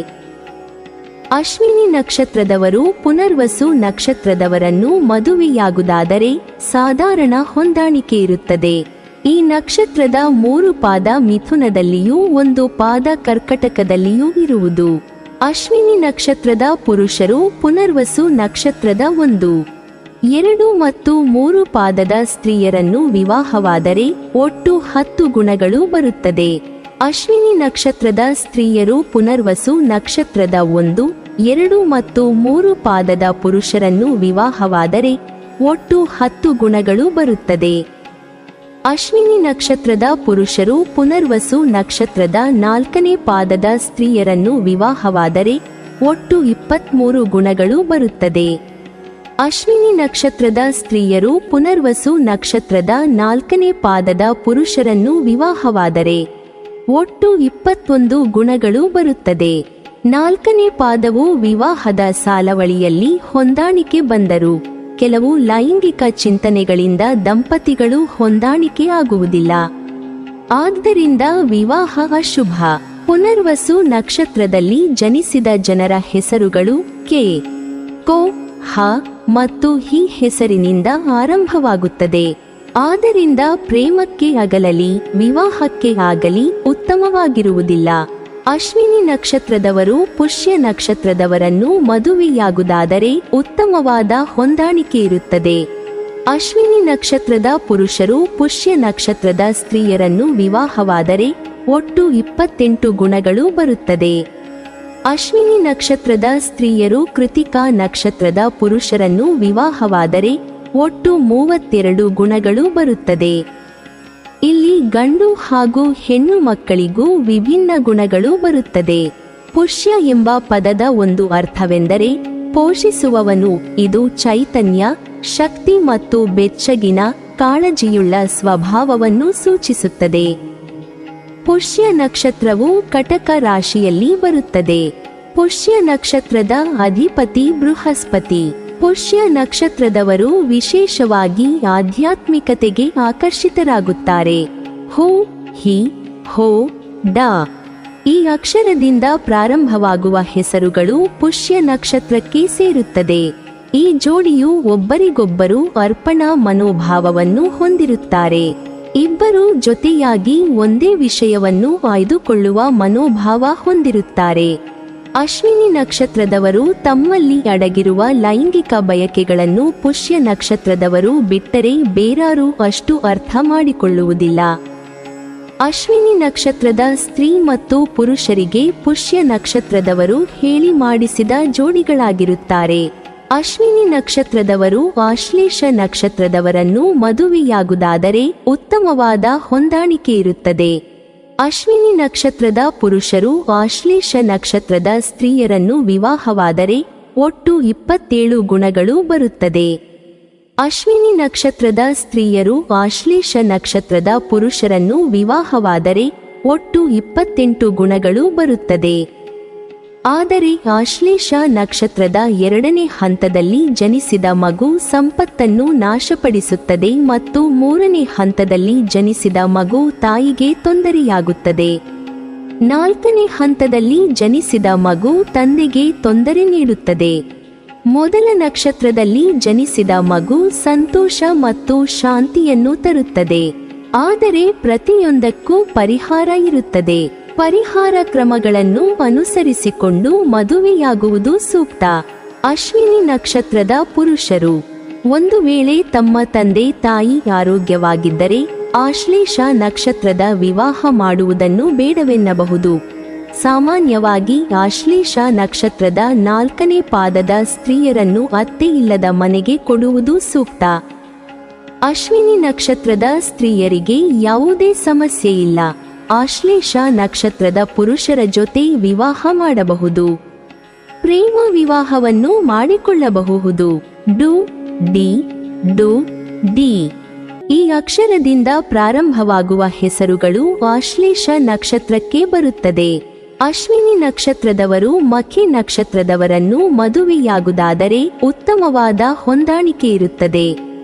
ಅಶ್ವಿನಿ ನಕ್ಷತ್ರದವರು ಪುನರ್ವಸು ನಕ್ಷತ್ರದವರನ್ನು ಮದುವೆಯಾಗುವುದಾದರೆ ಸಾಧಾರಣ ಹೊಂದಾಣಿಕೆ ಇರುತ್ತದೆ. ಈ ನಕ್ಷತ್ರದ 3 ಪಾದ ಮಿಥುನದಲ್ಲಿಯೂ 1 ಪಾದ ಕರ್ಕಟಕದಲ್ಲಿಯೂ ಇರುವುದು. ಅಶ್ವಿನಿ ನಕ್ಷತ್ರದ ಪುರುಷರು ಪುನರ್ವಸು ನಕ್ಷತ್ರದ 1, 2 ಮತ್ತು 3 ಪಾದದ ಸ್ತ್ರೀಯರನ್ನು ವಿವಾಹವಾದರೆ ಒಟ್ಟು 10 ಗುಣಗಳು ಬರುತ್ತದೆ. ಅಶ್ವಿನಿ ನಕ್ಷತ್ರದ ಸ್ತ್ರೀಯರು ಪುನರ್ವಸು ನಕ್ಷತ್ರದ 1, 2 ಮತ್ತು 3 ಪಾದದ ಪುರುಷರನ್ನು ವಿವಾಹವಾದರೆ ಒಟ್ಟು 10 ಗುಣಗಳು ಬರುತ್ತದೆ. ಅಶ್ವಿನಿ ನಕ್ಷತ್ರದ ಪುರುಷರು ಪುನರ್ವಸು ನಕ್ಷತ್ರದ 4ನೇ ಪಾದದ ಸ್ತ್ರೀಯರನ್ನು ವಿವಾಹವಾದರೆ ಒಟ್ಟು 23 ಗುಣಗಳು ಬರುತ್ತದೆ. ಅಶ್ವಿನಿ ನಕ್ಷತ್ರದ ಸ್ತ್ರೀಯರು ಪುನರ್ವಸು ನಕ್ಷತ್ರದ 4ನೇ ಪಾದದ ಪುರುಷರನ್ನು ವಿವಾಹವಾದರೆ ಒಟ್ಟು 21 ಗುಣಗಳು ಬರುತ್ತದೆ. 4ನೇ ಪಾದವು ವಿವಾಹದ ಸಾಲವಳಿಯಲ್ಲಿ ಹೊಂದಾಣಿಕೆ ಬಂದರು ಕೆಲವು ಲೈಂಗಿಕ ಚಿಂತನೆಗಳಿಂದ ದಂಪತಿಗಳು ಹೊಂದಾಣಿಕೆ ಆಗುವುದಿಲ್ಲ. ಆದ್ದರಿಂದ ವಿವಾಹ ಅಶುಭ. ಪುನರ್ವಸು ನಕ್ಷತ್ರದಲ್ಲಿ ಜನಿಸಿದ ಜನರ ಹೆಸರುಗಳು ಕೆ, ಕೋ, ಹ ಮತ್ತು ಹಿ ಹೆಸರಿನಿಂದ ಆರಂಭವಾಗುತ್ತದೆ. ಆದ್ದರಿಂದ ಪ್ರೇಮಕ್ಕೆ ಆಗಲಿ ವಿವಾಹಕ್ಕೆ ಆಗಲಿ ಉತ್ತಮವಾಗಿರುವುದಿಲ್ಲ. ಅಶ್ವಿನಿ ನಕ್ಷತ್ರದವರು ಪುಷ್ಯ ನಕ್ಷತ್ರದವರನ್ನು ಮದುವೆಯಾಗುವುದಾದರೆ ಉತ್ತಮವಾದ ಹೊಂದಾಣಿಕೆ ಇರುತ್ತದೆ. ಅಶ್ವಿನಿ ನಕ್ಷತ್ರದ ಪುರುಷರು ಪುಷ್ಯ ನಕ್ಷತ್ರದ ಸ್ತ್ರೀಯರನ್ನು ವಿವಾಹವಾದರೆ ಒಟ್ಟು 28 ಗುಣಗಳು ಬರುತ್ತದೆ. ಅಶ್ವಿನಿ ನಕ್ಷತ್ರದ ಸ್ತ್ರೀಯರು ಕೃತಿಕಾ ನಕ್ಷತ್ರದ ಪುರುಷರನ್ನು ವಿವಾಹವಾದರೆ ಒಟ್ಟು 32 ಗುಣಗಳು ಬರುತ್ತದೆ. ಇಲ್ಲಿ ಗಂಡು ಹಾಗೂ ಹೆಣ್ಣು ಮಕ್ಕಳಿಗೂ ವಿಭಿನ್ನ ಗುಣಗಳು ಬರುತ್ತದೆ. ಪುಷ್ಯ ಎಂಬ ಪದದ ಒಂದು ಅರ್ಥವೆಂದರೆ ಪೋಷಿಸುವವನು. ಇದು ಚೈತನ್ಯ, ಶಕ್ತಿ ಮತ್ತು ಬೆಚ್ಚಗಿನ ಕಾಳಜಿಯುಳ್ಳ ಸ್ವಭಾವವನ್ನು ಸೂಚಿಸುತ್ತದೆ. ಪುಷ್ಯ ನಕ್ಷತ್ರವು ಕಟಕ ರಾಶಿಯಲ್ಲಿ ಬರುತ್ತದೆ. ಪುಷ್ಯ ನಕ್ಷತ್ರದ ಅಧಿಪತಿ ಬೃಹಸ್ಪತಿ. ಪುಷ್ಯ ನಕ್ಷತ್ರದವರು ವಿಶೇಷವಾಗಿ ಆಧ್ಯಾತ್ಮಿಕತೆಗೆ ಆಕರ್ಷಿತರಾಗುತ್ತಾರೆ. ಹೋ, ಹಿ, ಹೋ, ಡ ಈ ಅಕ್ಷರದಿಂದ ಪ್ರಾರಂಭವಾಗುವ ಹೆಸರುಗಳು ಪುಷ್ಯ ನಕ್ಷತ್ರಕ್ಕೆ ಸೇರುತ್ತದೆ. ಈ ಜೋಡಿಯು ಒಬ್ಬರಿಗೊಬ್ಬರು ಅರ್ಪಣಾ ಮನೋಭಾವವನ್ನು ಹೊಂದಿರುತ್ತಾರೆ. ಇಬ್ಬರು ಜೊತೆಯಾಗಿ ಒಂದೇ ವಿಷಯವನ್ನು ಆಯ್ದುಕೊಳ್ಳುವ ಮನೋಭಾವ ಹೊಂದಿರುತ್ತಾರೆ. ಅಶ್ವಿನಿ ನಕ್ಷತ್ರದವರು ತಮ್ಮಲ್ಲಿ ಅಡಗಿರುವ ಲೈಂಗಿಕ ಬಯಕೆಗಳನ್ನು ಪುಷ್ಯ ನಕ್ಷತ್ರದವರು ಬಿಟ್ಟರೆ ಬೇರಾರೂ ಅಷ್ಟು ಅರ್ಥ ಮಾಡಿಕೊಳ್ಳುವುದಿಲ್ಲ. ಅಶ್ವಿನಿ ನಕ್ಷತ್ರದ ಸ್ತ್ರೀ ಮತ್ತು ಪುರುಷರಿಗೆ ಪುಷ್ಯ ನಕ್ಷತ್ರದವರು ಹೇಳಿ ಮಾಡಿಸಿದ ಜೋಡಿಗಳಾಗಿರುತ್ತಾರೆ. ಅಶ್ವಿನಿ ನಕ್ಷತ್ರದವರು ಆಶ್ಲೇಷ ನಕ್ಷತ್ರದವರನ್ನು ಮದುವೆಯಾಗುವುದಾದರೆ ಉತ್ತಮವಾದ ಹೊಂದಾಣಿಕೆ ಇರುತ್ತದೆ. ಅಶ್ವಿನಿ ನಕ್ಷತ್ರದ ಪುರುಷರು ಆಶ್ಲೇಷ ನಕ್ಷತ್ರದ ಸ್ತ್ರೀಯರನ್ನು ವಿವಾಹವಾದರೆ ಒಟ್ಟು 27 ಗುಣಗಳು ಬರುತ್ತದೆ. ಅಶ್ವಿನಿ ನಕ್ಷತ್ರದ ಸ್ತ್ರೀಯರು ಆಶ್ಲೇಷ ನಕ್ಷತ್ರದ ಪುರುಷರನ್ನು ವಿವಾಹವಾದರೆ ಒಟ್ಟು 28 ಗುಣಗಳು ಬರುತ್ತದೆ. ಆದರೆ ಆಶ್ಲೇಷ ನಕ್ಷತ್ರದ 2ನೇ ಹಂತದಲ್ಲಿ ಜನಿಸಿದ ಮಗು ಸಂಪತ್ತನ್ನು ನಾಶಪಡಿಸುತ್ತದೆ ಮತ್ತು 3ನೇ ಹಂತದಲ್ಲಿ ಜನಿಸಿದ ಮಗು ತಾಯಿಗೆ ತೊಂದರೆಯಾಗುತ್ತದೆ. 4ನೇ ಹಂತದಲ್ಲಿ ಜನಿಸಿದ ಮಗು ತಂದೆಗೆ ತೊಂದರೆ ನೀಡುತ್ತದೆ. ಮೊದಲ ನಕ್ಷತ್ರದಲ್ಲಿ ಜನಿಸಿದ ಮಗು ಸಂತೋಷ ಮತ್ತು ಶಾಂತಿಯನ್ನು ತರುತ್ತದೆ. ಆದರೆ ಪ್ರತಿಯೊಂದಕ್ಕೂ ಪರಿಹಾರ ಇರುತ್ತದೆ. ಪರಿಹಾರ ಕ್ರಮಗಳನ್ನು ಅನುಸರಿಸಿಕೊಂಡು ಮದುವೆಯಾಗುವುದು ಸೂಕ್ತ. ಅಶ್ವಿನಿ ನಕ್ಷತ್ರದ ಪುರುಷರು ಒಂದು ವೇಳೆ ತಮ್ಮ ತಂದೆ ತಾಯಿ ಆರೋಗ್ಯವಾಗಿದ್ದರೆ ಆಶ್ಲೇಷ ನಕ್ಷತ್ರದ ವಿವಾಹ ಮಾಡುವುದನ್ನು ಬೇಡವೆನ್ನಬಹುದು. ಸಾಮಾನ್ಯವಾಗಿ ಆಶ್ಲೇಷ ನಕ್ಷತ್ರದ 4ನೇ ಪಾದದ ಸ್ತ್ರೀಯರನ್ನು ಅತ್ತೆ ಇಲ್ಲದ ಮನೆಗೆ ಕೊಡುವುದು ಸೂಕ್ತ. ಅಶ್ವಿನಿ ನಕ್ಷತ್ರದ ಸ್ತ್ರೀಯರಿಗೆ ಯಾವುದೇ ಸಮಸ್ಯೆ ಇಲ್ಲ. ಆಶ್ಲೇಷ ನಕ್ಷತ್ರದ ಪುರುಷರ ಜೊತೆ ವಿವಾಹ ಮಾಡಬಹುದು. ಪ್ರೇಮ ವಿವಾಹವನ್ನು ಮಾಡಿಕೊಳ್ಳಬಹುದು. ಡು ಡಿ ಡು ಡಿ ಈ ಅಕ್ಷರದಿಂದ ಪ್ರಾರಂಭವಾಗುವ ಹೆಸರುಗಳು ಆಶ್ಲೇಷ ನಕ್ಷತ್ರಕ್ಕೆ ಬರುತ್ತದೆ. ಅಶ್ವಿನಿ ನಕ್ಷತ್ರದವರು ಮಖಿ ನಕ್ಷತ್ರದವರನ್ನು ಮದುವೆಯಾಗುವುದಾದರೆ ಉತ್ತಮವಾದ ಹೊಂದಾಣಿಕೆ ಇರುತ್ತದೆ.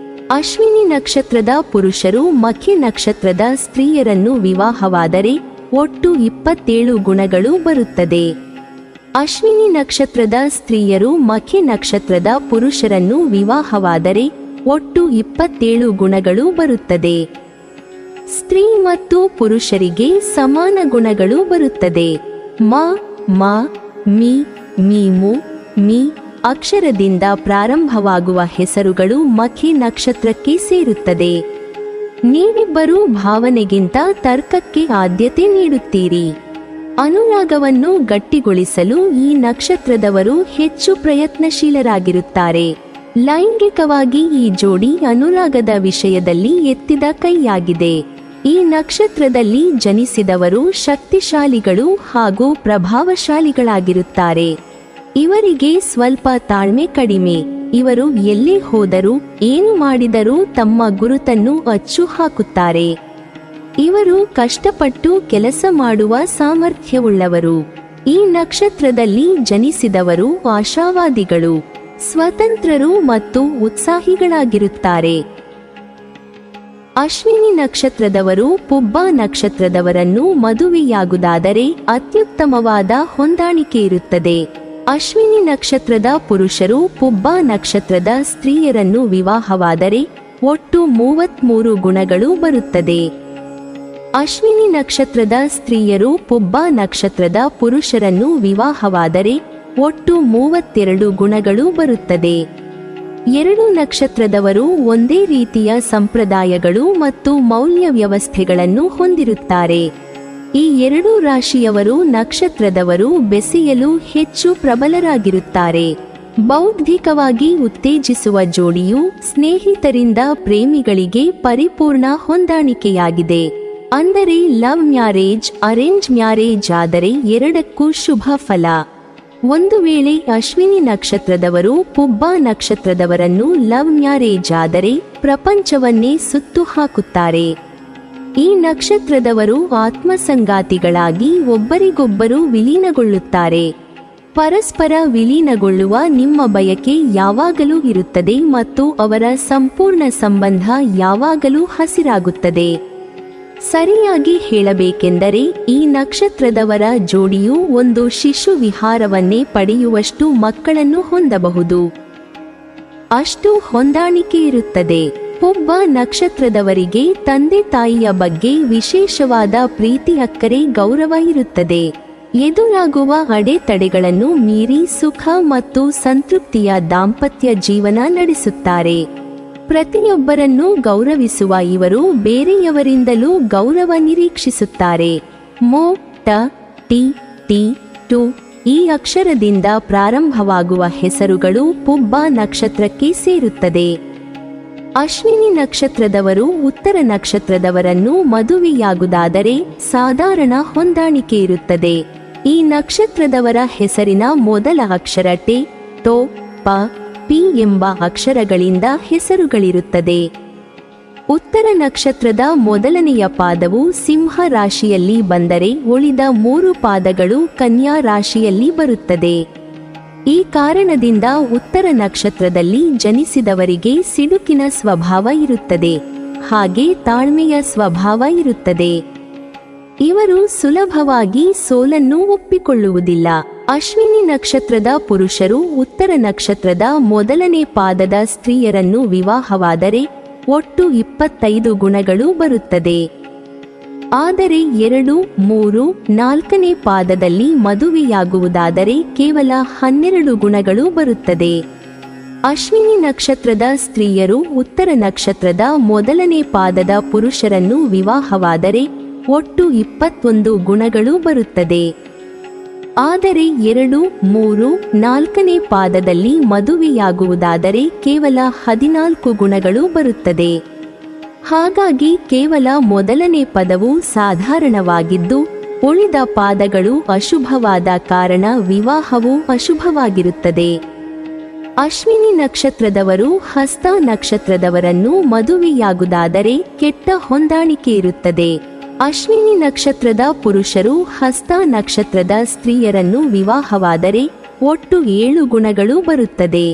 ಅಶ್ವಿನಿ ನಕ್ಷತ್ರದ ಪುರುಷರು ಮಖಿ ನಕ್ಷತ್ರದ ಸ್ತ್ರೀಯರನ್ನು ವಿವಾಹವಾದರೆ ಒಟ್ಟು 27 ಗುಣಗಳು ಬರುತ್ತದೆ. ಅಶ್ವಿನಿ ನಕ್ಷತ್ರದ ಸ್ತ್ರೀಯರು ಮಖಿ ನಕ್ಷತ್ರದ ಪುರುಷರನ್ನು ವಿವಾಹವಾದರೆ ಒಟ್ಟು 27 ಗುಣಗಳು ಬರುತ್ತದೆ. ಸ್ತ್ರೀ ಮತ್ತು ಪುರುಷರಿಗೆ ಸಮಾನ ಗುಣಗಳು ಬರುತ್ತದೆ. ಮ ಮ ಮಿ ಮೀಮು ಮಿ ಅಕ್ಷರದಿಂದ ಪ್ರಾರಂಭವಾಗುವ ಹೆಸರುಗಳು ಮಖಿ ನಕ್ಷತ್ರಕ್ಕೆ ಸೇರುತ್ತದೆ. ನೀವಿಬ್ಬರೂ ಭಾವನೆಗಿಂತ ತರ್ಕಕ್ಕೆ ಆದ್ಯತೆ ನೀಡುತ್ತೀರಿ. ಅನುರಾಗವನ್ನು ಗಟ್ಟಿಗೊಳಿಸಲು ಈ ನಕ್ಷತ್ರದವರು ಹೆಚ್ಚು ಪ್ರಯತ್ನಶೀಲರಾಗಿರುತ್ತಾರೆ. ಲೈಂಗಿಕವಾಗಿ ಈ ಜೋಡಿ ಅನುರಾಗದ ವಿಷಯದಲ್ಲಿ ಎತ್ತಿದ ಕೈಯಾಗಿದೆ. ಈ ನಕ್ಷತ್ರದಲ್ಲಿ ಜನಿಸಿದವರು ಶಕ್ತಿಶಾಲಿಗಳು ಹಾಗೂ ಪ್ರಭಾವಶಾಲಿಗಳಾಗಿರುತ್ತಾರೆ. ಇವರಿಗೆ ಸ್ವಲ್ಪ ತಾಳ್ಮೆ ಕಡಿಮೆ. ಇವರು ಎಲ್ಲೇ ಹೋದರೂ ಏನು ಮಾಡಿದರೂ ತಮ್ಮ ಗುರುತನ್ನು ಅಚ್ಚು ಹಾಕುತ್ತಾರೆ. ಇವರು ಕಷ್ಟಪಟ್ಟು ಕೆಲಸ ಮಾಡುವ ಸಾಮರ್ಥ್ಯವುಳ್ಳವರು. ಈ ನಕ್ಷತ್ರದಲ್ಲಿ ಜನಿಸಿದವರು ಆಶಾವಾದಿಗಳು, ಸ್ವತಂತ್ರರು ಮತ್ತು ಉತ್ಸಾಹಿಗಳಾಗಿರುತ್ತಾರೆ. ಅಶ್ವಿನಿ ನಕ್ಷತ್ರದವರು ಪುಬ್ಬ ನಕ್ಷತ್ರದವರನ್ನು ಮದುವೆಯಾಗುವುದಾದರೆ ಅತ್ಯುತ್ತಮವಾದ ಹೊಂದಾಣಿಕೆ ಇರುತ್ತದೆ. ಅಶ್ವಿನಿ ನಕ್ಷತ್ರದ ಪುರುಷರು ಪುಬ್ಬ ನಕ್ಷತ್ರದ ಸ್ತ್ರೀಯರನ್ನು ವಿವಾಹವಾದರೆ ಒಟ್ಟು 33 ಗುಣಗಳು ಬರುತ್ತದೆ. ಅಶ್ವಿನಿ ನಕ್ಷತ್ರದ ಸ್ತ್ರೀಯರು ಪುಬ್ಬ ನಕ್ಷತ್ರದ ಪುರುಷರನ್ನು ವಿವಾಹವಾದರೆ ಒಟ್ಟು 32 ಗುಣಗಳು ಬರುತ್ತದೆ. 2 ನಕ್ಷತ್ರದವರು ಒಂದೇ ರೀತಿಯ ಸಂಪ್ರದಾಯಗಳು ಮತ್ತು ಮೌಲ್ಯ ವ್ಯವಸ್ಥೆಗಳನ್ನು ಹೊಂದಿರುತ್ತಾರೆ. ಈ 2 ರಾಶಿಯವರು ನಕ್ಷತ್ರದವರು ಬೆಸೆಯಲು ಹೆಚ್ಚು ಪ್ರಬಲರಾಗಿರುತ್ತಾರೆ. ಬೌದ್ಧಿಕವಾಗಿ ಉತ್ತೇಜಿಸುವ ಜೋಡಿಯು ಸ್ನೇಹಿತರಿಂದ ಪ್ರೇಮಿಗಳಿಗೆ ಪರಿಪೂರ್ಣ ಹೊಂದಾಣಿಕೆಯಾಗಿದೆ. ಅಂದರೆ ಲವ್ ಮ್ಯಾರೇಜ್, ಅರೇಂಜ್ ಮ್ಯಾರೇಜ್ ಆದರೆ ಎರಡಕ್ಕೂ ಶುಭ ಫಲ. ಒಂದು ವೇಳೆ ಅಶ್ವಿನಿ ನಕ್ಷತ್ರದವರು ಪುಬ್ಬ ನಕ್ಷತ್ರದವರನ್ನು ಲವ್ ಮ್ಯಾರೇಜ್ ಆದರೆ ಪ್ರಪಂಚವನ್ನೇ ಸುತ್ತು ಹಾಕುತ್ತಾರೆ. ಈ ನಕ್ಷತ್ರದವರು ಆತ್ಮಸಂಗಾತಿಗಳಾಗಿ ಒಬ್ಬರಿಗೊಬ್ಬರು ವಿಲೀನಗೊಳ್ಳುತ್ತಾರೆ. ಪರಸ್ಪರ ವಿಲೀನಗೊಳ್ಳುವ ನಿಮ್ಮ ಬಯಕೆ ಯಾವಾಗಲೂ ಇರುತ್ತದೆ ಮತ್ತು ಅವರ ಸಂಪೂರ್ಣ ಸಂಬಂಧ ಯಾವಾಗಲೂ ಹಸಿರಾಗುತ್ತದೆ. ಸರಿಯಾಗಿ ಹೇಳಬೇಕೆಂದರೆ ಈ ನಕ್ಷತ್ರದವರ ಜೋಡಿಯು ಒಂದು ಶಿಶು ವಿಹಾರವನ್ನೇ ಪಡೆಯುವಷ್ಟು ಮಕ್ಕಳನ್ನು ಹೊಂದಬಹುದು. ಅಷ್ಟು ಹೊಂದಾಣಿಕೆ ಇರುತ್ತದೆ. ಪುಬ್ಬ ನಕ್ಷತ್ರದವರಿಗೆ ತಂದೆ ತಾಯಿಯ ಬಗ್ಗೆ ವಿಶೇಷವಾದ ಪ್ರೀತಿ, ಅಕ್ಕರೆ, ಗೌರವ ಇರುತ್ತದೆ. ಎದುರಾಗುವ ಅಡೆತಡೆಗಳನ್ನು ಮೀರಿ ಸುಖ ಮತ್ತು ಸಂತೃಪ್ತಿಯ ದಾಂಪತ್ಯ ಜೀವನ ನಡೆಸುತ್ತಾರೆ. ಪ್ರತಿಯೊಬ್ಬರನ್ನು ಗೌರವಿಸುವ ಇವರು ಬೇರೆಯವರಿಂದಲೂ ಗೌರವ ನಿರೀಕ್ಷಿಸುತ್ತಾರೆ. ಮೋ ಟ ಟಿ ಟಿ ಟು ಈ ಅಕ್ಷರದಿಂದ ಪ್ರಾರಂಭವಾಗುವ ಹೆಸರುಗಳು ಪುಬ್ಬ ನಕ್ಷತ್ರಕ್ಕೆ ಸೇರುತ್ತದೆ. ಅಶ್ವಿನಿ ನಕ್ಷತ್ರದವರು ಉತ್ತರ ನಕ್ಷತ್ರದವರನ್ನು ಮದುವೆಯಾಗುವುದಾದರೆ ಸಾಧಾರಣ ಹೊಂದಾಣಿಕೆ ಇರುತ್ತದೆ. ಈ ನಕ್ಷತ್ರದವರ ಹೆಸರಿನ ಮೊದಲ ಅಕ್ಷರ ಟೆ, ತೋ, ಪ, ಪಿ ಎಂಬ ಅಕ್ಷರಗಳಿಂದ ಹೆಸರುಗಳಿರುತ್ತದೆ. ಉತ್ತರ ನಕ್ಷತ್ರದ ಮೊದಲನೆಯ ಪಾದವು ಸಿಂಹ ರಾಶಿಯಲ್ಲಿ ಬಂದರೆ ಉಳಿದ 3 ಪಾದಗಳು ಕನ್ಯಾ ರಾಶಿಯಲ್ಲಿ ಬರುತ್ತದೆ. ಈ ಕಾರಣದಿಂದ ಉತ್ತರ ನಕ್ಷತ್ರದಲ್ಲಿ ಜನಿಸಿದವರಿಗೆ ಸಿಡುಕಿನ ಸ್ವಭಾವ ಇರುತ್ತದೆ, ಹಾಗೆ ತಾಳ್ಮೆಯ ಸ್ವಭಾವ ಇರುತ್ತದೆ. ಇವರು ಸುಲಭವಾಗಿ ಸೋಲನ್ನು ಒಪ್ಪಿಕೊಳ್ಳುವುದಿಲ್ಲ. ಅಶ್ವಿನಿ ನಕ್ಷತ್ರದ ಪುರುಷರು ಉತ್ತರ ನಕ್ಷತ್ರದ ಮೊದಲನೇ ಪಾದದ ಸ್ತ್ರೀಯರನ್ನು ವಿವಾಹವಾದರೆ ಒಟ್ಟು 25 ಗುಣಗಳು ಬರುತ್ತದೆ. ಆದರೆ 2, 3, 4ನೇ ಪಾದದಲ್ಲಿ ಮದುವೆಯಾಗುವುದಾದರೆ ಕೇವಲ 12 ಗುಣಗಳು ಬರುತ್ತದೆ. ಅಶ್ವಿನಿ ನಕ್ಷತ್ರದ ಸ್ತ್ರೀಯರು ಉತ್ತರ ನಕ್ಷತ್ರದ ಮೊದಲನೇ ಪಾದದ ಪುರುಷರನ್ನು ವಿವಾಹವಾದರೆ ಒಟ್ಟು 21 ಗುಣಗಳು ಬರುತ್ತದೆ. ಆದರೆ 2, 3, 4ನೇ ಪಾದದಲ್ಲಿ ಮದುವೆಯಾಗುವುದಾದರೆ ಕೇವಲ 14 ಗುಣಗಳು ಬರುತ್ತದೆ. ಹಾಗಾಗಿ ಕೇವಲ ಮೊದಲನೇ ಪದವು ಸಾಧಾರಣವಾಗಿದ್ದು ಉಳಿದ ಪಾದಗಳು ಅಶುಭವಾದ ಕಾರಣ ವಿವಾಹವು ಅಶುಭವಾಗಿರುತ್ತದೆ. ಅಶ್ವಿನಿ ನಕ್ಷತ್ರದವರು ಹಸ್ತ ನಕ್ಷತ್ರದವರನ್ನು ಮದುವೆಯಾಗುವುದಾದರೆ ಕೆಟ್ಟ ಹೊಂದಾಣಿಕೆ ಇರುತ್ತದೆ. ಅಶ್ವಿನಿ ನಕ್ಷತ್ರದ ಪುರುಷರು ಹಸ್ತ ನಕ್ಷತ್ರದ ಸ್ತ್ರೀಯರನ್ನು ವಿವಾಹವಾದರೆ ಒಟ್ಟು 7 ಗುಣಗಳು ಬರುತ್ತದೆ.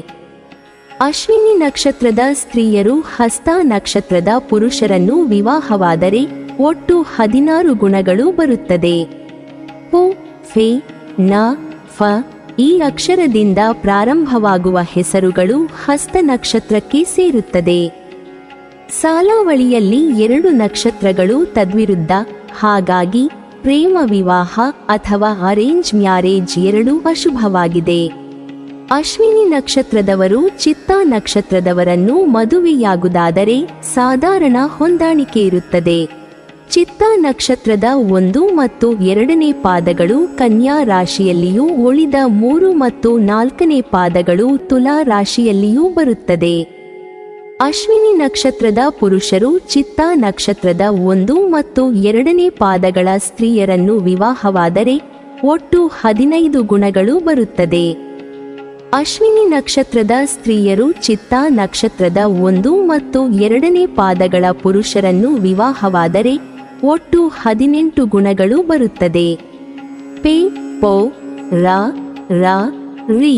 ಅಶ್ವಿನಿ ನಕ್ಷತ್ರದ ಸ್ತ್ರೀಯರು ಹಸ್ತ ನಕ್ಷತ್ರದ ಪುರುಷರನ್ನು ವಿವಾಹವಾದರೆ ಒಟ್ಟು 16 ಗುಣಗಳು ಬರುತ್ತದೆ. ಪು, ಫೆ, ನ, ಫ ಈ ಅಕ್ಷರದಿಂದ ಪ್ರಾರಂಭವಾಗುವ ಹೆಸರುಗಳು ಹಸ್ತ ನಕ್ಷತ್ರಕ್ಕೆ ಸೇರುತ್ತದೆ. ಸಾಲಾವಳಿಯಲ್ಲಿ 2 ನಕ್ಷತ್ರಗಳು ತದ್ವಿರುದ್ಧ, ಹಾಗಾಗಿ ಪ್ರೇಮ ವಿವಾಹ ಅಥವಾ ಅರೇಂಜ್ ಮ್ಯಾರೇಜ್ ಎರಡೂ ಅಶುಭವಾಗಿದೆ. ಅಶ್ವಿನಿ ನಕ್ಷತ್ರದವರು ಚಿತ್ತಾ ನಕ್ಷತ್ರದವರನ್ನು ಮದುವೆಯಾಗುವುದಾದರೆ ಸಾಧಾರಣ ಹೊಂದಾಣಿಕೆ ಇರುತ್ತದೆ. ಚಿತ್ತಾ ನಕ್ಷತ್ರದ 1 ಮತ್ತು 2ನೇ ಪಾದಗಳು ಕನ್ಯಾ ರಾಶಿಯಲ್ಲಿಯೂ ಉಳಿದ 3 ಮತ್ತು 4ನೇ ಪಾದಗಳು ತುಲಾ ರಾಶಿಯಲ್ಲಿಯೂ ಬರುತ್ತದೆ. ಅಶ್ವಿನಿ ನಕ್ಷತ್ರದ ಪುರುಷರು ಚಿತ್ತಾ ನಕ್ಷತ್ರದ 1 ಮತ್ತು 2ನೇ ಪಾದಗಳ ಸ್ತ್ರೀಯರನ್ನು ವಿವಾಹವಾದರೆ ಒಟ್ಟು 15 ಗುಣಗಳು ಬರುತ್ತದೆ. ಅಶ್ವಿನಿ ನಕ್ಷತ್ರದ ಸ್ತ್ರೀಯರು ಚಿತ್ತಾ ನಕ್ಷತ್ರದ 1 ಮತ್ತು 2ನೇ ಪಾದಗಳ ಪುರುಷರನ್ನು ವಿವಾಹವಾದರೆ ಒಟ್ಟು 18 ಗುಣಗಳು ಬರುತ್ತದೆ. ಪೆ, ಪೋ, ರ, ರ, ರಿ.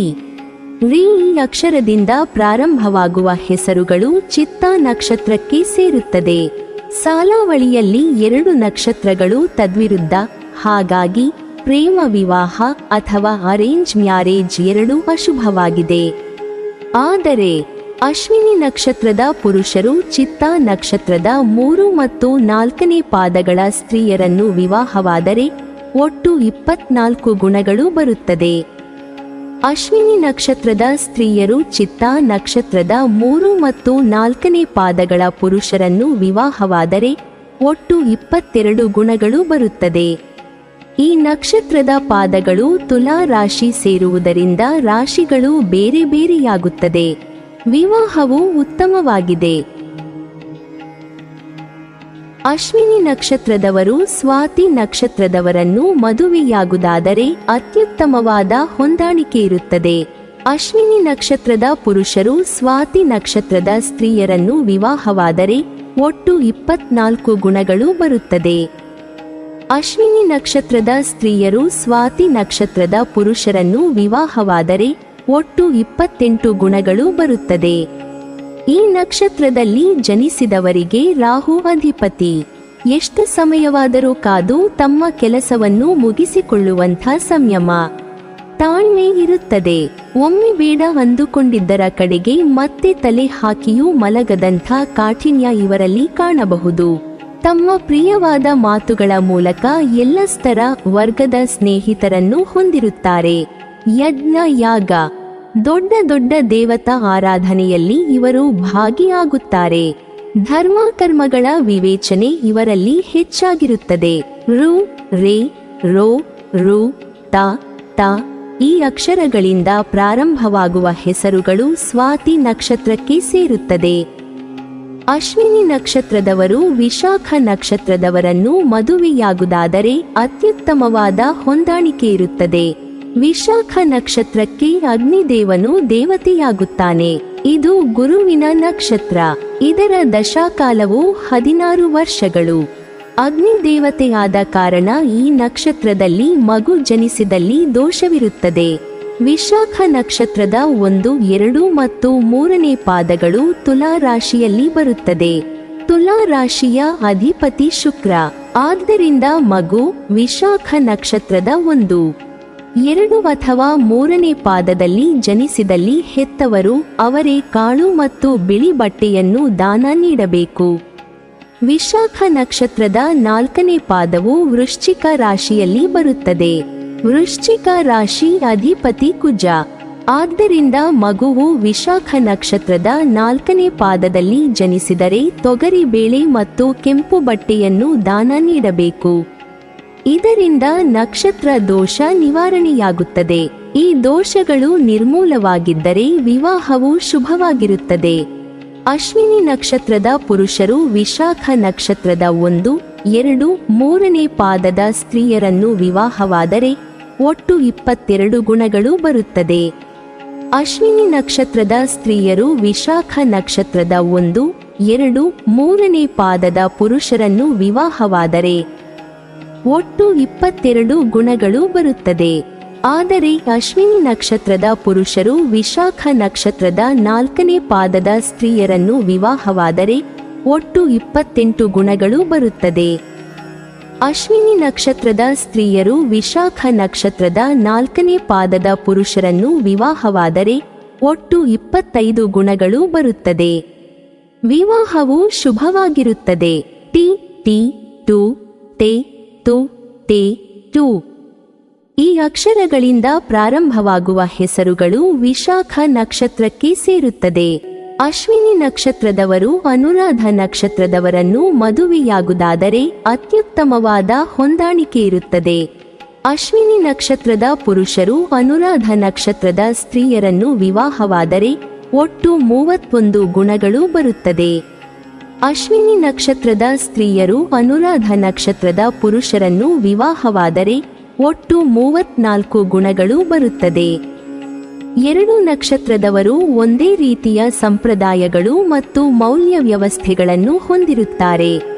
ರಿ ಈ ಅಕ್ಷರದಿಂದ ಪ್ರಾರಂಭವಾಗುವ ಹೆಸರುಗಳು ಚಿತ್ತಾ ನಕ್ಷತ್ರಕ್ಕೆ ಸೇರುತ್ತದೆ. ಸಾಲಾವಳಿಯಲ್ಲಿ 2 ನಕ್ಷತ್ರಗಳು ತದ್ವಿರುದ್ಧ, ಹಾಗಾಗಿ ಪ್ರೇಮ ವಿವಾಹ ಅಥವಾ ಅರೇಂಜ್ ಮ್ಯಾರೇಜ್ ಎರಡೂ ಅಶುಭವಾಗಿದೆ. ಆದರೆ ಅಶ್ವಿನಿ ನಕ್ಷತ್ರದ ಪುರುಷರು ಚಿತ್ತಾ ನಕ್ಷತ್ರದ 3 ಮತ್ತು 4ನೇ ಪಾದಗಳ ಸ್ತ್ರೀಯರನ್ನು ವಿವಾಹವಾದರೆ ಒಟ್ಟು 24 ಗುಣಗಳು ಬರುತ್ತದೆ. ಅಶ್ವಿನಿ ನಕ್ಷತ್ರದ ಸ್ತ್ರೀಯರು ಚಿತ್ತಾ ನಕ್ಷತ್ರದ 3 ಮತ್ತು 4ನೇ ಪಾದಗಳ ಪುರುಷರನ್ನು ವಿವಾಹವಾದರೆ ಒಟ್ಟು 22 ಗುಣಗಳು ಬರುತ್ತದೆ. ಈ ನಕ್ಷತ್ರದ ಪಾದಗಳು ತುಲಾ ರಾಶಿ ಸೇರುವುದರಿಂದ ರಾಶಿಗಳು ಬೇರೆ ಬೇರೆಯಾಗುತ್ತದೆ. ವಿವಾಹವು ಉತ್ತಮವಾಗಿದೆ. ಅಶ್ವಿನಿ ನಕ್ಷತ್ರದವರು ಸ್ವಾತಿ ನಕ್ಷತ್ರದವರನ್ನು ಮದುವೆಯಾಗುವುದಾದರೆ ಅತ್ಯುತ್ತಮವಾದ ಹೊಂದಾಣಿಕೆ ಇರುತ್ತದೆ. ಅಶ್ವಿನಿ ನಕ್ಷತ್ರದ ಪುರುಷರು ಸ್ವಾತಿ ನಕ್ಷತ್ರದ ಸ್ತ್ರೀಯರನ್ನು ವಿವಾಹವಾದರೆ ಒಟ್ಟು 24 ಗುಣಗಳು ಬರುತ್ತದೆ. ಅಶ್ವಿನಿ ನಕ್ಷತ್ರದ ಸ್ತ್ರೀಯರು ಸ್ವಾತಿ ನಕ್ಷತ್ರದ ಪುರುಷರನ್ನು ವಿವಾಹವಾದರೆ ಒಟ್ಟು 28 ಗುಣಗಳು ಬರುತ್ತದೆ. ಈ ನಕ್ಷತ್ರದಲ್ಲಿ ಜನಿಸಿದವರಿಗೆ ರಾಹು ಅಧಿಪತಿ. ಎಷ್ಟು ಸಮಯವಾದರೂ ಕಾದು ತಮ್ಮ ಕೆಲಸವನ್ನು ಮುಗಿಸಿಕೊಳ್ಳುವಂಥ ಸಂಯಮ, ತಾಳ್ಮೆ ಇರುತ್ತದೆ. ಒಮ್ಮೆ ಬೇಡ ಅಂದುಕೊಂಡಿದ್ದರ ಕಡೆಗೆ ಮತ್ತೆ ತಲೆ ಹಾಕಿಯೂ ಮಲಗದಂಥ ಕಾಠಿಣ್ಯ ಇವರಲ್ಲಿ ಕಾಣಬಹುದು. ತಮ್ಮ ಪ್ರಿಯವಾದ ಮಾತುಗಳ ಮೂಲಕ ಎಲ್ಲ ಸ್ತರ ವರ್ಗದ ಸ್ನೇಹಿತರನ್ನು ಹೊಂದಿರುತ್ತಾರೆ. ಯಜ್ಞ, ಯಾಗ, ದೊಡ್ಡ ದೊಡ್ಡ ದೇವತಾ ಆರಾಧನೆಯಲ್ಲಿ ಇವರು ಭಾಗಿಯಾಗುತ್ತಾರೆ. ಧರ್ಮ ಕರ್ಮಗಳ ವಿವೇಚನೆ ಇವರಲ್ಲಿ ಹೆಚ್ಚಾಗಿರುತ್ತದೆ. ರು, ರೇ, ರೋ, ರು, ತ, ತ ಈ ಅಕ್ಷರಗಳಿಂದ ಪ್ರಾರಂಭವಾಗುವ ಹೆಸರುಗಳು ಸ್ವಾತಿ ನಕ್ಷತ್ರಕ್ಕೆ ಸೇರುತ್ತದೆ. ಅಶ್ವಿನಿ ನಕ್ಷತ್ರದವರು ವಿಶಾಖ ನಕ್ಷತ್ರದವರನ್ನು ಮದುವೆಯಾಗುವುದಾದರೆ ಅತ್ಯುತ್ತಮವಾದ ಹೊಂದಾಣಿಕೆ ಇರುತ್ತದೆ. ವಿಶಾಖ ನಕ್ಷತ್ರಕ್ಕೆ ಅಗ್ನಿದೇವನು ದೇವತೆಯಾಗುತ್ತಾನೆ. ಇದು ಗುರುವಿನ ನಕ್ಷತ್ರ. ಇದರ ದಶಾಕಾಲವು 16 ವರ್ಷಗಳು. ಅಗ್ನಿದೇವತೆಯಾದ ಕಾರಣ ಈ ನಕ್ಷತ್ರದಲ್ಲಿ ಮಗು ಜನಿಸಿದಲ್ಲಿ ದೋಷವಿರುತ್ತದೆ. ವಿಶಾಖ ನಕ್ಷತ್ರದ 1, 2 ಮತ್ತು 3ನೇ ಪಾದಗಳು ತುಲಾ ರಾಶಿಯಲ್ಲಿ ಬರುತ್ತದೆ. ತುಲಾ ರಾಶಿಯ ಅಧಿಪತಿ ಶುಕ್ರ. ಆದ್ದರಿಂದ ಮಗು ವಿಶಾಖ ನಕ್ಷತ್ರದ 1, 2 ಅಥವಾ 3ನೇ ಪಾದದಲ್ಲಿ ಜನಿಸಿದಲ್ಲಿ ಹೆತ್ತವರು ಅವರೇ ಕಾಳು ಮತ್ತು ಬಿಳಿ ಬಟ್ಟೆಯನ್ನು ದಾನ ನೀಡಬೇಕು. ವಿಶಾಖ ನಕ್ಷತ್ರದ 4ನೇ ಪಾದವು ವೃಶ್ಚಿಕ ರಾಶಿಯಲ್ಲಿ ಬರುತ್ತದೆ. ವೃಶ್ಚಿಕ ರಾಶಿ ಅಧಿಪತಿ ಕುಜ. ಆದ್ದರಿಂದ ಮಗುವು ವಿಶಾಖ ನಕ್ಷತ್ರದ 4ನೇ ಪಾದದಲ್ಲಿ ಜನಿಸಿದರೆ ತೊಗರಿ ಬೇಳೆ ಮತ್ತು ಕೆಂಪು ಬಟ್ಟೆಯನ್ನು ದಾನ ನೀಡಬೇಕು. ಇದರಿಂದ ನಕ್ಷತ್ರ ದೋಷ ನಿವಾರಣೆಯಾಗುತ್ತದೆ. ಈ ದೋಷಗಳು ನಿರ್ಮೂಲವಾಗಿದ್ದರೆ ವಿವಾಹವು ಶುಭವಾಗಿರುತ್ತದೆ. ಅಶ್ವಿನಿ ನಕ್ಷತ್ರದ ಪುರುಷರು ವಿಶಾಖ ನಕ್ಷತ್ರದ 1, 2, 3ನೇ ಪಾದದ ಸ್ತ್ರೀಯರನ್ನು ವಿವಾಹವಾದರೆ ಒಟ್ಟು 22 ಗುಣಗಳು ಬರುತ್ತದೆ. ಅಶ್ವಿನಿ ನಕ್ಷತ್ರದ ಸ್ತ್ರೀಯರು ವಿಶಾಖ ನಕ್ಷತ್ರದ 1, 2, 3ನೇ ಪಾದದ ಪುರುಷರನ್ನು ವಿವಾಹವಾದರೆ ಒಟ್ಟು 22 ಗುಣಗಳು ಬರುತ್ತದೆ. ಆದರೆ ಅಶ್ವಿನಿ ನಕ್ಷತ್ರದ ಪುರುಷರು ವಿಶಾಖ ನಕ್ಷತ್ರದ 4ನೇ ಪಾದದ ಸ್ತ್ರೀಯರನ್ನು ವಿವಾಹವಾದರೆ ಒಟ್ಟು 28 ಗುಣಗಳು ಬರುತ್ತದೆ. ಅಶ್ವಿನಿ ನಕ್ಷತ್ರದ ಸ್ತ್ರೀಯರು ವಿಶಾಖ ನಕ್ಷತ್ರದ 4ನೇ ಪಾದದ ಪುರುಷರನ್ನು ವಿವಾಹವಾದರೆ ಒಟ್ಟು 25 ಗುಣಗಳು ಬರುತ್ತದೆ. ವಿವಾಹವು ಶುಭವಾಗಿರುತ್ತದೆ. ಟಿ ಟಿ ಟು ಟೆ ತು ಟೆ ಟು ಈ ಅಕ್ಷರಗಳಿಂದ ಪ್ರಾರಂಭವಾಗುವ ಹೆಸರುಗಳು ವಿಶಾಖ ನಕ್ಷತ್ರಕ್ಕೆ ಸೇರುತ್ತದೆ. ಅಶ್ವಿನಿ ನಕ್ಷತ್ರದವರು ಅನುರಾಧ ನಕ್ಷತ್ರದವರನ್ನು ಮದುವೆಯಾಗುವುದಾದರೆ ಅತ್ಯುತ್ತಮವಾದ ಹೊಂದಾಣಿಕೆ ಇರುತ್ತದೆ. ಅಶ್ವಿನಿ ನಕ್ಷತ್ರದ ಪುರುಷರು ಅನುರಾಧ ನಕ್ಷತ್ರದ ಸ್ತ್ರೀಯರನ್ನು ವಿವಾಹವಾದರೆ ಒಟ್ಟು 31 ಗುಣಗಳು ಬರುತ್ತದೆ. ಅಶ್ವಿನಿ ನಕ್ಷತ್ರದ ಸ್ತ್ರೀಯರು ಅನುರಾಧ ನಕ್ಷತ್ರದ ಪುರುಷರನ್ನು ವಿವಾಹವಾದರೆ ಒಟ್ಟು 34 ಗುಣಗಳು ಬರುತ್ತದೆ. 2 ನಕ್ಷತ್ರದವರು ಒಂದೇ ರೀತಿಯ ಸಂಪ್ರದಾಯಗಳು ಮತ್ತು ಮೌಲ್ಯ ವ್ಯವಸ್ಥೆಗಳನ್ನು ಹೊಂದಿರುತ್ತಾರೆ.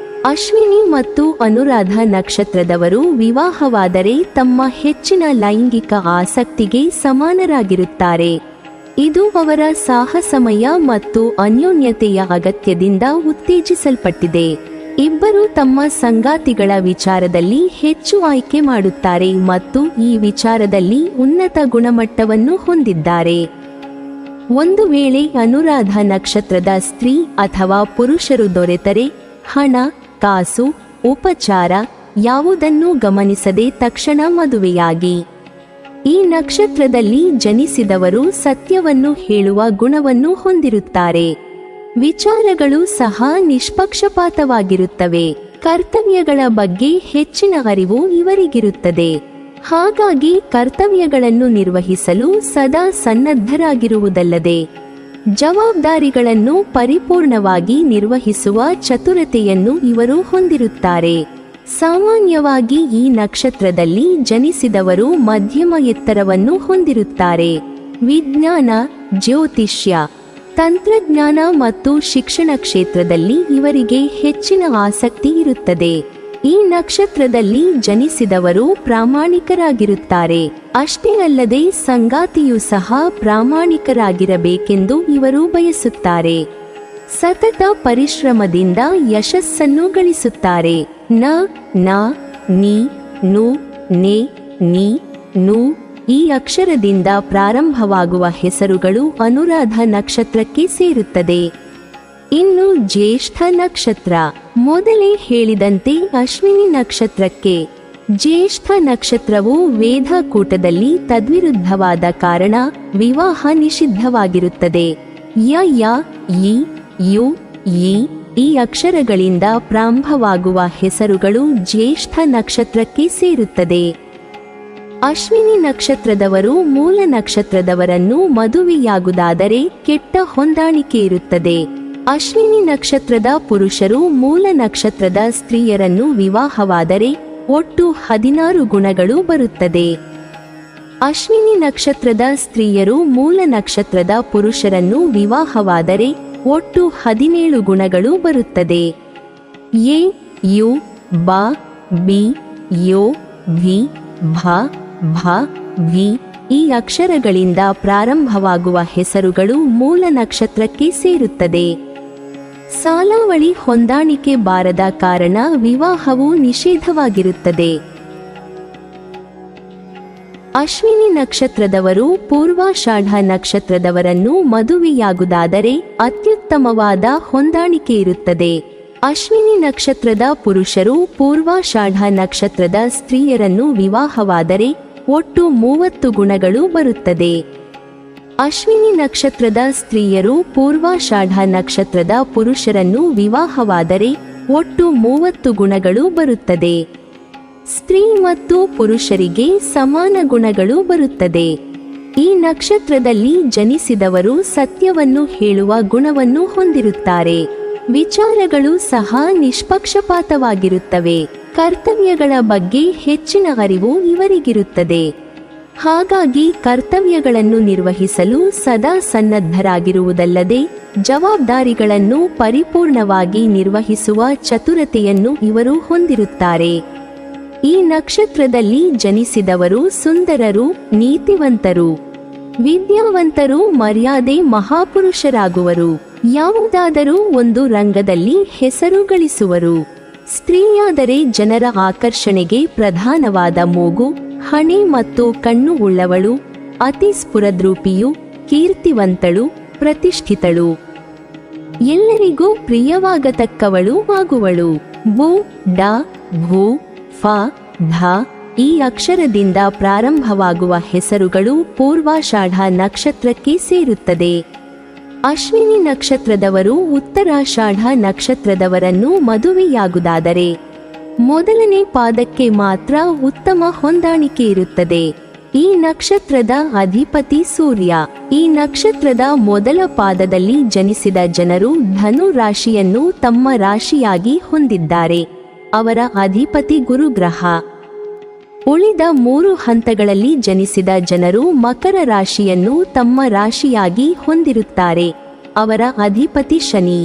ಅಶ್ವಿನಿ ಮತ್ತು ಅನುರಾಧ ನಕ್ಷತ್ರದವರು ವಿವಾಹವಾದರೆ ತಮ್ಮ ಹೆಚ್ಚಿನ ಲೈಂಗಿಕ ಆಸಕ್ತಿಗೆ ಸಮಾನರಾಗಿರುತ್ತಾರೆ. ಇದು ಅವರ ಸಾಹಸಮಯ ಮತ್ತು ಅನ್ಯೋನ್ಯತೆಯ ಅಗತ್ಯದಿಂದ ಉತ್ತೇಜಿಸಲ್ಪಟ್ಟಿದೆ. ಇಬ್ಬರು ತಮ್ಮ ಸಂಗಾತಿಗಳ ವಿಚಾರದಲ್ಲಿ ಹೆಚ್ಚು ಆಯ್ಕೆ ಮಾಡುತ್ತಾರೆ ಮತ್ತು ಈ ವಿಚಾರದಲ್ಲಿ ಉನ್ನತ ಗುಣಮಟ್ಟವನ್ನು ಹೊಂದಿದ್ದಾರೆ. ಒಂದು ವೇಳೆ ಅನುರಾಧ ನಕ್ಷತ್ರದ ಸ್ತ್ರೀ ಅಥವಾ ಪುರುಷರು ದೊರೆತರೆ ಹಣ, ಕಾಸು, ಉಪಚಾರ ಯಾವುದನ್ನೂ ಗಮನಿಸದೆ ತಕ್ಷಣ ಮದುವೆಯಾಗಿ. ಈ ನಕ್ಷತ್ರದಲ್ಲಿ ಜನಿಸಿದವರು ಸತ್ಯವನ್ನು ಹೇಳುವ ಗುಣವನ್ನು ಹೊಂದಿರುತ್ತಾರೆ. ವಿಚಾರಗಳು ಸಹ ನಿಷ್ಪಕ್ಷಪಾತವಾಗಿರುತ್ತವೆ. ಕರ್ತವ್ಯಗಳ ಬಗ್ಗೆ ಹೆಚ್ಚಿನ ಅರಿವು ಇವರಿಗಿರುತ್ತದೆ. ಹಾಗಾಗಿ ಕರ್ತವ್ಯಗಳನ್ನು ನಿರ್ವಹಿಸಲು ಸದಾ ಸನ್ನದ್ಧರಾಗಿರುವುದಲ್ಲದೆ ಜವಾಬ್ದಾರಿಗಳನ್ನು ಪರಿಪೂರ್ಣವಾಗಿ ನಿರ್ವಹಿಸುವ ಚತುರತೆಯನ್ನು ಇವರು ಹೊಂದಿರುತ್ತಾರೆ. ಸಾಮಾನ್ಯವಾಗಿ ಈ ನಕ್ಷತ್ರದಲ್ಲಿ ಜನಿಸಿದವರು ಮಧ್ಯಮ ಎತ್ತರವನ್ನು ಹೊಂದಿರುತ್ತಾರೆ. ವಿಜ್ಞಾನ, ಜ್ಯೋತಿಷ್ಯ, ತಂತ್ರಜ್ಞಾನ ಮತ್ತು ಶಿಕ್ಷಣ ಕ್ಷೇತ್ರದಲ್ಲಿ ಇವರಿಗೆ ಹೆಚ್ಚಿನ ಆಸಕ್ತಿ ಇರುತ್ತದೆ. ಈ ನಕ್ಷತ್ರದಲ್ಲಿ ಜನಿಸಿದವರು ಪ್ರಾಮಾಣಿಕರಾಗಿರುತ್ತಾರೆ. ಅಷ್ಟೇ ಅಲ್ಲದೆ ಸಂಗಾತಿಯೂ ಸಹ ಪ್ರಾಮಾಣಿಕರಾಗಿರಬೇಕೆಂದು ಇವರು ಬಯಸುತ್ತಾರೆ. ಸತತ ಪರಿಶ್ರಮದಿಂದ ಯಶಸ್ಸನ್ನು ಗಳಿಸುತ್ತಾರೆ. ನ, ನ, ನಿ, ನು, ನೆ, ನಿ, ನು ಈ ಅಕ್ಷರದಿಂದ ಪ್ರಾರಂಭವಾಗುವ ಹೆಸರುಗಳು ಅನುರಾಧ ನಕ್ಷತ್ರಕ್ಕೆ ಸೇರುತ್ತದೆ. ಇನ್ನು ಜ್ಯೇಷ್ಠ ನಕ್ಷತ್ರ, ಮೊದಲೇ ಹೇಳಿದಂತೆ ಅಶ್ವಿನಿ ನಕ್ಷತ್ರಕ್ಕೆ ಜ್ಯೇಷ್ಠ ನಕ್ಷತ್ರವು ವೇದಕೂಟದಲ್ಲಿ ತದ್ವಿರುದ್ಧವಾದ ಕಾರಣ ವಿವಾಹ ನಿಷಿದ್ಧವಾಗಿರುತ್ತದೆ. ಯ, ಯ, ಯಿ, ಯು, ಯಿ ಈ ಅಕ್ಷರಗಳಿಂದ ಪ್ರಾರಂಭವಾಗುವ ಹೆಸರುಗಳು ಜ್ಯೇಷ್ಠ ನಕ್ಷತ್ರಕ್ಕೆ ಸೇರುತ್ತದೆ. ಅಶ್ವಿನಿ ನಕ್ಷತ್ರದವರು ಮೂಲ ನಕ್ಷತ್ರದವರನ್ನು ಮದುವೆಯಾಗುವುದಾದರೆ ಕೆಟ್ಟ ಹೊಂದಾಣಿಕೆ ಇರುತ್ತದೆ. ಅಶ್ವಿನಿ ನಕ್ಷತ್ರದ ಪುರುಷರು ಮೂಲ ನಕ್ಷತ್ರದ ಸ್ತ್ರೀಯರನ್ನು ವಿವಾಹವಾದರೆ ಒಟ್ಟು 16 ಗುಣಗಳು ಬರುತ್ತದೆ. ಅಶ್ವಿನಿ ನಕ್ಷತ್ರದ ಸ್ತ್ರೀಯರು ಮೂಲ ನಕ್ಷತ್ರದ ಪುರುಷರನ್ನು ವಿವಾಹವಾದರೆ ಒಟ್ಟು 17 ಗುಣಗಳು ಬರುತ್ತದೆ. ಎ, ಯು, ಬ, ಬಿ, ಯೋ, ವಿ, ಭ, ಭ, ವಿ ಈ ಅಕ್ಷರಗಳಿಂದ ಪ್ರಾರಂಭವಾಗುವ ಹೆಸರುಗಳು ಮೂಲ ನಕ್ಷತ್ರಕ್ಕೆ ಸೇರುತ್ತದೆ. ಸಾಲಾವಳಿ ಹೊಂದಾಣಿಕೆ ಬಾರದ ಕಾರಣ ವಿವಾಹವು ನಿಷೇಧವಾಗಿರುತ್ತದೆ. ಅಶ್ವಿನಿ ನಕ್ಷತ್ರದವರು ಪೂರ್ವಾಷಾಢ ನಕ್ಷತ್ರದವರನ್ನು ಮದುವೆಯಾಗುವುದಾದರೆ ಅತ್ಯುತ್ತಮವಾದ ಹೊಂದಾಣಿಕೆ ಇರುತ್ತದೆ. ಅಶ್ವಿನಿ ನಕ್ಷತ್ರದ ಪುರುಷರು ಪೂರ್ವಾಷಾಢ ನಕ್ಷತ್ರದ ಸ್ತ್ರೀಯರನ್ನು ವಿವಾಹವಾದರೆ ಒಟ್ಟು 30 ಗುಣಗಳು ಬರುತ್ತದೆ. ಅಶ್ವಿನಿ ನಕ್ಷತ್ರದ ಸ್ತ್ರೀಯರು ಪೂರ್ವಾಷಾಢ ನಕ್ಷತ್ರದ ಪುರುಷರನ್ನು ವಿವಾಹವಾದರೆ ಒಟ್ಟು 30 ಗುಣಗಳು ಬರುತ್ತದೆ. ಸ್ತ್ರೀ ಮತ್ತು ಪುರುಷರಿಗೆ ಸಮಾನ ಗುಣಗಳು ಬರುತ್ತದೆ. ಈ ನಕ್ಷತ್ರದಲ್ಲಿ ಜನಿಸಿದವರು ಸತ್ಯವನ್ನು ಹೇಳುವ ಗುಣವನ್ನು ಹೊಂದಿರುತ್ತಾರೆ. ವಿಚಾರಗಳು ಸಹ ನಿಷ್ಪಕ್ಷಪಾತವಾಗಿರುತ್ತವೆ. ಕರ್ತವ್ಯಗಳ ಬಗ್ಗೆ ಹೆಚ್ಚಿನ ಅರಿವು ಇವರಿಗಿರುತ್ತದೆ. ಹಾಗಾಗಿ ಕರ್ತವ್ಯಗಳನ್ನು ನಿರ್ವಹಿಸಲು ಸದಾ ಸನ್ನದ್ಧರಾಗಿರುವುದಲ್ಲದೆ ಜವಾಬ್ದಾರಿಗಳನ್ನು ಪರಿಪೂರ್ಣವಾಗಿ ನಿರ್ವಹಿಸುವ ಚತುರತೆಯನ್ನು ಇವರು ಹೊಂದಿರುತ್ತಾರೆ. ಈ ನಕ್ಷತ್ರದಲ್ಲಿ ಜನಿಸಿದವರು ಸುಂದರರು, ನೀತಿವಂತರು, ವಿದ್ಯಾವಂತರು, ಮರ್ಯಾದೆ ಮಹಾಪುರುಷರಾಗುವರು. ಯಾವುದಾದರೂ ಒಂದು ರಂಗದಲ್ಲಿ ಹೆಸರು ಗಳಿಸುವರು. ಸ್ತ್ರೀಯಾದರೆ ಜನರ ಆಕರ್ಷಣೆಗೆ ಪ್ರಧಾನವಾದ ಮೂಗು, ಹಣೆ ಮತ್ತು ಕಣ್ಣು ಉಳ್ಳವಳು, ಅತಿ ಸ್ಫುರದ್ರೂಪಿಯು, ಕೀರ್ತಿವಂತಳು, ಪ್ರತಿಷ್ಠಿತಳು, ಎಲ್ಲರಿಗೂ ಪ್ರಿಯವಾಗತಕ್ಕವಳು ಆಗುವಳು. ಬು, ಡ, ಭೂ, ಫ, ಧ ಈ ಅಕ್ಷರದಿಂದ ಪ್ರಾರಂಭವಾಗುವ ಹೆಸರುಗಳು ಪೂರ್ವಾಷಾಢ ನಕ್ಷತ್ರಕ್ಕೆ ಸೇರುತ್ತದೆ. ಅಶ್ವಿನಿ ನಕ್ಷತ್ರದವರು ಉತ್ತರಾಷಾಢ ನಕ್ಷತ್ರದವರನ್ನು ಮದುವೆಯಾಗುವುದಾದರೆ ಮೊದಲನೇ ಪಾದಕ್ಕೆ ಮಾತ್ರ ಉತ್ತಮ ಹೊಂದಾಣಿಕೆ ಇರುತ್ತದೆ. ಈ ನಕ್ಷತ್ರದ ಅಧಿಪತಿ ಸೂರ್ಯ. ಈ ನಕ್ಷತ್ರದ ಮೊದಲ ಪಾದದಲ್ಲಿ ಜನಿಸಿದ ಜನರು ಧನು ರಾಶಿಯನ್ನು ತಮ್ಮ ರಾಶಿಯಾಗಿ ಹೊಂದಿದ್ದಾರೆ. ಅವರ ಅಧಿಪತಿ ಗುರುಗ್ರಹ. ಉಳಿದ 3 ಹಂತಗಳಲ್ಲಿ ಜನಿಸಿದ ಜನರು ಮಕರ ರಾಶಿಯನ್ನು ತಮ್ಮ ರಾಶಿಯಾಗಿ ಹೊಂದಿರುತ್ತಾರೆ. ಅವರ ಅಧಿಪತಿ ಶನಿ.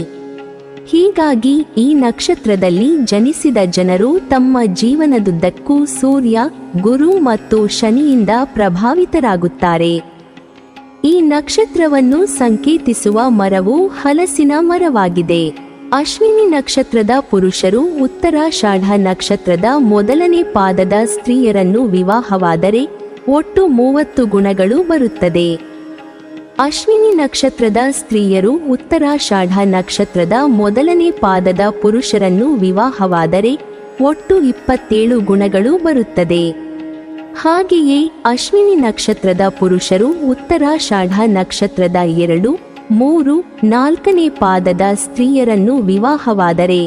ಹೀಗಾಗಿ ಈ ನಕ್ಷತ್ರದಲ್ಲಿ ಜನಿಸಿದ ಜನರು ತಮ್ಮ ಜೀವನದುದ್ದಕ್ಕೂ ಸೂರ್ಯ, ಗುರು ಮತ್ತು ಶನಿಯಿಂದ ಪ್ರಭಾವಿತರಾಗುತ್ತಾರೆ. ಈ ನಕ್ಷತ್ರವನ್ನು ಸಂಕೇತಿಸುವ ಮರವು ಹಲಸಿನ ಮರವಾಗಿದೆ. ಅಶ್ವಿನಿ ನಕ್ಷತ್ರದ ಪುರುಷರು ಉತ್ತರಾಷಾಢ ನಕ್ಷತ್ರದ ಮೊದಲನೇ ಪಾದದ ಸ್ತ್ರೀಯರನ್ನು ವಿವಾಹವಾದರೆ ಒಟ್ಟು 30 ಗುಣಗಳು ಬರುತ್ತದೆ. ಅಶ್ವಿನಿ ನಕ್ಷತ್ರದ ಸ್ತ್ರೀಯರು ಉತ್ತರಾಷಾಢ ನಕ್ಷತ್ರದ ಮೊದಲನೇ ಪಾದದ ಪುರುಷರನ್ನು ವಿವಾಹವಾದರೆ ಒಟ್ಟು 27 ಗುಣಗಳು ಬರುತ್ತದೆ. ಹಾಗೆಯೇ ಅಶ್ವಿನಿ ನಕ್ಷತ್ರದ ಪುರುಷರು ಉತ್ತರಾಷಾಢ ನಕ್ಷತ್ರದ 2, 3, 4ನೇ ಪಾದದ ಸ್ತ್ರೀಯರನ್ನು ವಿವಾಹವಾದರೆ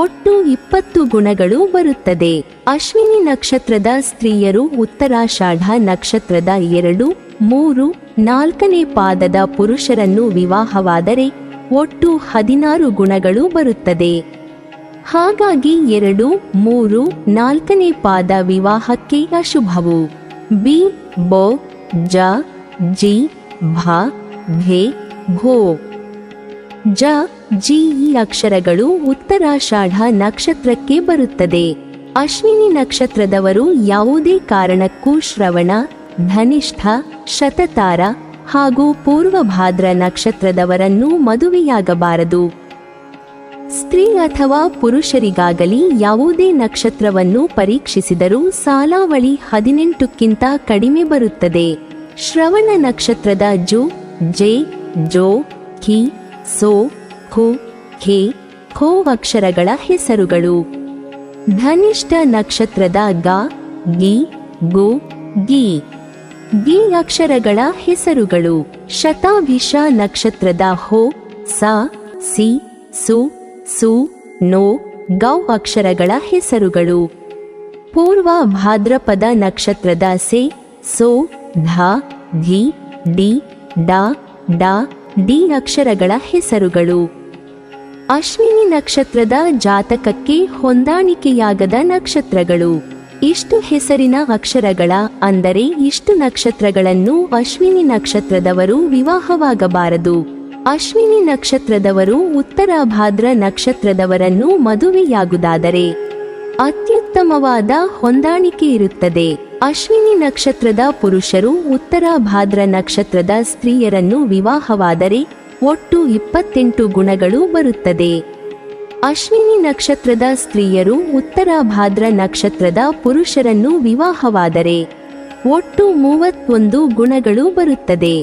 ಒಟ್ಟು 20 ಗುಣಗಳು ಬರುತ್ತದೆ. ಅಶ್ವಿನಿ ನಕ್ಷತ್ರದ ಸ್ತ್ರೀಯರು ಉತ್ತರಾಷಾಢ ನಕ್ಷತ್ರದ 2, 3, 4ನೇ ಪಾದದ ಪುರುಷರನ್ನು ವಿವಾಹವಾದರೆ ಒಟ್ಟು 16 ಗುಣಗಳು ಬರುತ್ತದೆ. ಹಾಗಾಗಿ 2, 3, 4ನೇ ಪಾದ ವಿವಾಹಕ್ಕೆ ಅಶುಭವು. ಬಿ, ಬೊ, ಜ, ಜಿ, ಭ, ಭೆ, ಭೋ, ಜ, ಜಿ ಈ ಅಕ್ಷರಗಳು ಉತ್ತರಾಷಾಢ ನಕ್ಷತ್ರಕ್ಕೆ ಬರುತ್ತದೆ. ಅಶ್ವಿನಿ ನಕ್ಷತ್ರದವರು ಯಾವುದೇ ಕಾರಣಕ್ಕೂ ಶ್ರವಣ, ಧನಿಷ್ಠ, ಶತತಾರ ಹಾಗೂ ಪೂರ್ವಭಾದ್ರ ನಕ್ಷತ್ರದವರನ್ನು ಮದುವೆಯಾಗಬಾರದು. ಸ್ತ್ರೀ ಅಥವಾ ಪುರುಷರಿಗಾಗಲಿ ಯಾವುದೇ ನಕ್ಷತ್ರವನ್ನು ಪರೀಕ್ಷಿಸಿದರೂ ಸಾಲಾವಳಿ 18ಕ್ಕಿಂತ ಕಡಿಮೆ ಬರುತ್ತದೆ. ಶ್ರವಣ ನಕ್ಷತ್ರದ ಜು, ಜೆ, ಜೋ, ಖಿ, ಸೋ, ಖು, ಖೆ, ಖೋ ಅಕ್ಷರಗಳ ಹೆಸರುಗಳು. ಧನಿಷ್ಠ ನಕ್ಷತ್ರದ ಗ, ಗಿ, ಗು, ಗಿ, ಗಿ ಅಕ್ಷರಗಳ ಹೆಸರುಗಳು. ಶತಾಭಿಷ ನಕ್ಷತ್ರದ ಹೋ, ಸ, ಸಿ, ಸು, ಸು, ನೋ, ಗೌ ಅಕ್ಷರಗಳ ಹೆಸರುಗಳು. ಪೂರ್ವ ಭಾದ್ರಪದ ನಕ್ಷತ್ರದ ಸೆ, ಸೋ, ಧ, ಧಿ, ಡಿ, ಡ, ಡ, ಡಿ ಅಕ್ಷರಗಳ ಹೆಸರುಗಳು. ಅಶ್ವಿನಿ ನಕ್ಷತ್ರದ ಜಾತಕಕ್ಕೆ ಹೊಂದಾಣಿಕೆಯಾಗದ ನಕ್ಷತ್ರಗಳು. ಇಷ್ಟು ಹೆಸರಿನ ಅಕ್ಷರಗಳ ಅಂದರೆ ಇಷ್ಟು ನಕ್ಷತ್ರಗಳನ್ನು ಅಶ್ವಿನಿ ನಕ್ಷತ್ರದವರು ವಿವಾಹವಾಗಬಾರದು. ಅಶ್ವಿನಿ ನಕ್ಷತ್ರದವರು ಉತ್ತರಾಭಾದ್ರ ನಕ್ಷತ್ರದವರನ್ನು ಮದುವೆಯಾಗುವುದಾದರೆ ಅತ್ಯುತ್ತಮವಾದ ಹೊಂದಾಣಿಕೆ ಇರುತ್ತದೆ. ಅಶ್ವಿನಿ ನಕ್ಷತ್ರದ ಪುರುಷರು ಉತ್ತರಾಭಾದ್ರ ನಕ್ಷತ್ರದ ಸ್ತ್ರೀಯರನ್ನು ವಿವಾಹವಾದರೆ ಒಟ್ಟು 28 ಗುಣಗಳು ಬರುತ್ತದೆ. ಅಶ್ವಿನಿ ನಕ್ಷತ್ರದ ಸ್ತ್ರೀಯರು ಉತ್ತರಾಭಾದ್ರ ನಕ್ಷತ್ರದ ಪುರುಷರನ್ನು ವಿವಾಹವಾದರೆ ಒಟ್ಟು 31 ಗುಣಗಳು ಬರುತ್ತದೆ.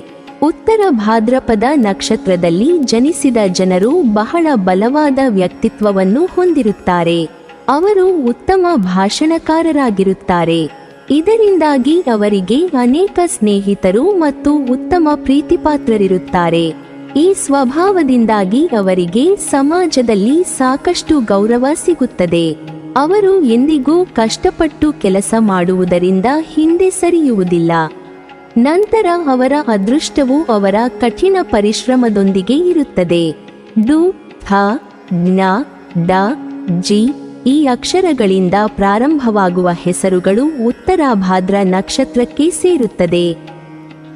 ಉತ್ತರ ಭಾದ್ರಪದ ನಕ್ಷತ್ರದಲ್ಲಿ ಜನಿಸಿದ ಜನರು ಬಹಳ ಬಲವಾದ ವ್ಯಕ್ತಿತ್ವವನ್ನು ಹೊಂದಿರುತ್ತಾರೆ. ಅವರು ಉತ್ತಮ ಭಾಷಣಕಾರರಾಗಿರುತ್ತಾರೆ. ಇದರಿಂದಾಗಿ ಅವರಿಗೆ ಅನೇಕ ಸ್ನೇಹಿತರು ಮತ್ತು ಉತ್ತಮ ಪ್ರೀತಿಪಾತ್ರರಿರುತ್ತಾರೆ. ಈ ಸ್ವಭಾವದಿಂದಾಗಿ ಅವರಿಗೆ ಸಮಾಜದಲ್ಲಿ ಸಾಕಷ್ಟು ಗೌರವ ಸಿಗುತ್ತದೆ. ಅವರು ಎಂದಿಗೂ ಕಷ್ಟಪಟ್ಟು ಕೆಲಸ ಮಾಡುವುದರಿಂದ ಹಿಂದೆ ಸರಿಯುವುದಿಲ್ಲ. ನಂತರ ಅವರ ಅದೃಷ್ಟವು ಅವರ ಕಠಿಣ ಪರಿಶ್ರಮದೊಂದಿಗೆ ಇರುತ್ತದೆ. ಡು, ಥ, ಜ್ಞ, ಡ, ಜಿ ಈ ಅಕ್ಷರಗಳಿಂದ ಪ್ರಾರಂಭವಾಗುವ ಹೆಸರುಗಳು ಉತ್ತರಾಭಾದ್ರ ನಕ್ಷತ್ರಕ್ಕೆ ಸೇರುತ್ತದೆ.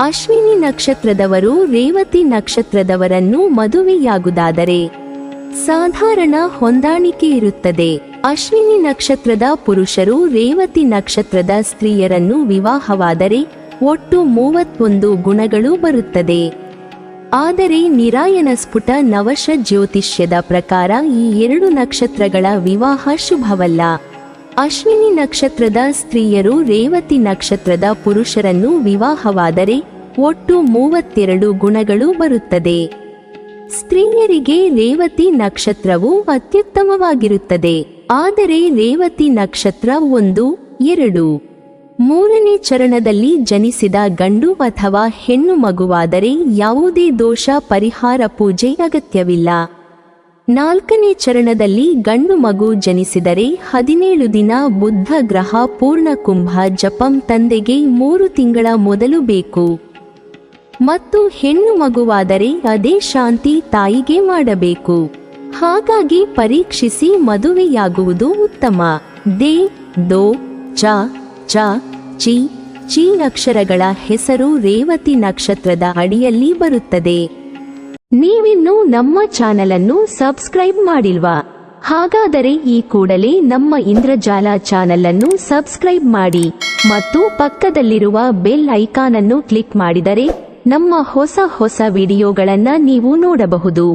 ಅಶ್ವಿನಿ ನಕ್ಷತ್ರದವರು ರೇವತಿ ನಕ್ಷತ್ರದವರನ್ನು ಮದುವೆಯಾಗುವುದಾದರೆ ಸಾಧಾರಣ ಹೊಂದಾಣಿಕೆ ಇರುತ್ತದೆ. ಅಶ್ವಿನಿ ನಕ್ಷತ್ರದ ಪುರುಷರು ರೇವತಿ ನಕ್ಷತ್ರದ ಸ್ತ್ರೀಯರನ್ನು ವಿವಾಹವಾದರೆ ಒಟ್ಟು 31 ಗುಣಗಳು ಬರುತ್ತದೆ. ಆದರೆ ನಿರಾಯನ ಸ್ಫುಟ ನವಶ ಜ್ಯೋತಿಷ್ಯದ ಪ್ರಕಾರ ಈ 2 ನಕ್ಷತ್ರಗಳ ವಿವಾಹ ಶುಭವಲ್ಲ. ಅಶ್ವಿನಿ ನಕ್ಷತ್ರದ ಸ್ತ್ರೀಯರು ರೇವತಿ ನಕ್ಷತ್ರದ ಪುರುಷರನ್ನು ವಿವಾಹವಾದರೆ ಒಟ್ಟು 32 ಗುಣಗಳು ಬರುತ್ತದೆ. ಸ್ತ್ರೀಯರಿಗೆ ರೇವತಿ ನಕ್ಷತ್ರವು ಅತ್ಯುತ್ತಮವಾಗಿರುತ್ತದೆ. ಆದರೆ ರೇವತಿ ನಕ್ಷತ್ರ 1, 2, 3ನೇ ಚರಣದಲ್ಲಿ ಜನಿಸಿದ ಗಂಡು ಅಥವಾ ಹೆಣ್ಣು ಮಗುವಾದರೆ ಯಾವುದೇ ದೋಷ ಪರಿಹಾರ ಪೂಜೆ ಅಗತ್ಯವಿಲ್ಲ. 4ನೇ ಚರಣದಲ್ಲಿ ಗಂಡು ಮಗು ಜನಿಸಿದರೆ 17 ದಿನ ಬುದ್ಧ ಗ್ರಹ ಪೂರ್ಣ ಕುಂಭ ಜಪಂ ತಂದೆಗೆ 3 ತಿಂಗಳ ಮೊದಲು ಬೇಕು ಮತ್ತು ಹೆಣ್ಣು ಮಗುವಾದರೆ ಅದೇ ಶಾಂತಿ ತಾಯಿಗೆ ಮಾಡಬೇಕು. ಹಾಗಾಗಿ ಪರೀಕ್ಷಿಸಿ ಮದುವೆಯಾಗುವುದು ಉತ್ತಮ. ದೇ, ದೋ, ಚ, ಚ, ಚಿ, ಚಿ ಅಕ್ಷರಗಳ ಹೆಸರು ರೇವತಿ ನಕ್ಷತ್ರದ ಅಡಿಯಲ್ಲಿ ಬರುತ್ತದೆ. ನೀವಿನ್ನೂ ನಮ್ಮ ಚಾನೆಲ್ ಅನ್ನು ಸಬ್ಸ್ಕ್ರೈಬ್ ಮಾಡಿಲ್ವಾ? ಹಾಗಾದರೆ ಈ ಕೂಡಲೇ ನಮ್ಮ ಇಂದ್ರಜಾಲ ಚಾನೆಲ್ ಅನ್ನು ಸಬ್ಸ್ಕ್ರೈಬ್ ಮಾಡಿ ಮತ್ತು ಪಕ್ಕದಲ್ಲಿರುವ ಬೆಲ್ ಐಕಾನ್ ಅನ್ನು ಕ್ಲಿಕ್ ಮಾಡಿದರೆ ನಮ್ಮ ಹೊಸ ವಿಡಿಯೋಗಳನ್ನು ನೀವು ನೋಡಬಹುದು.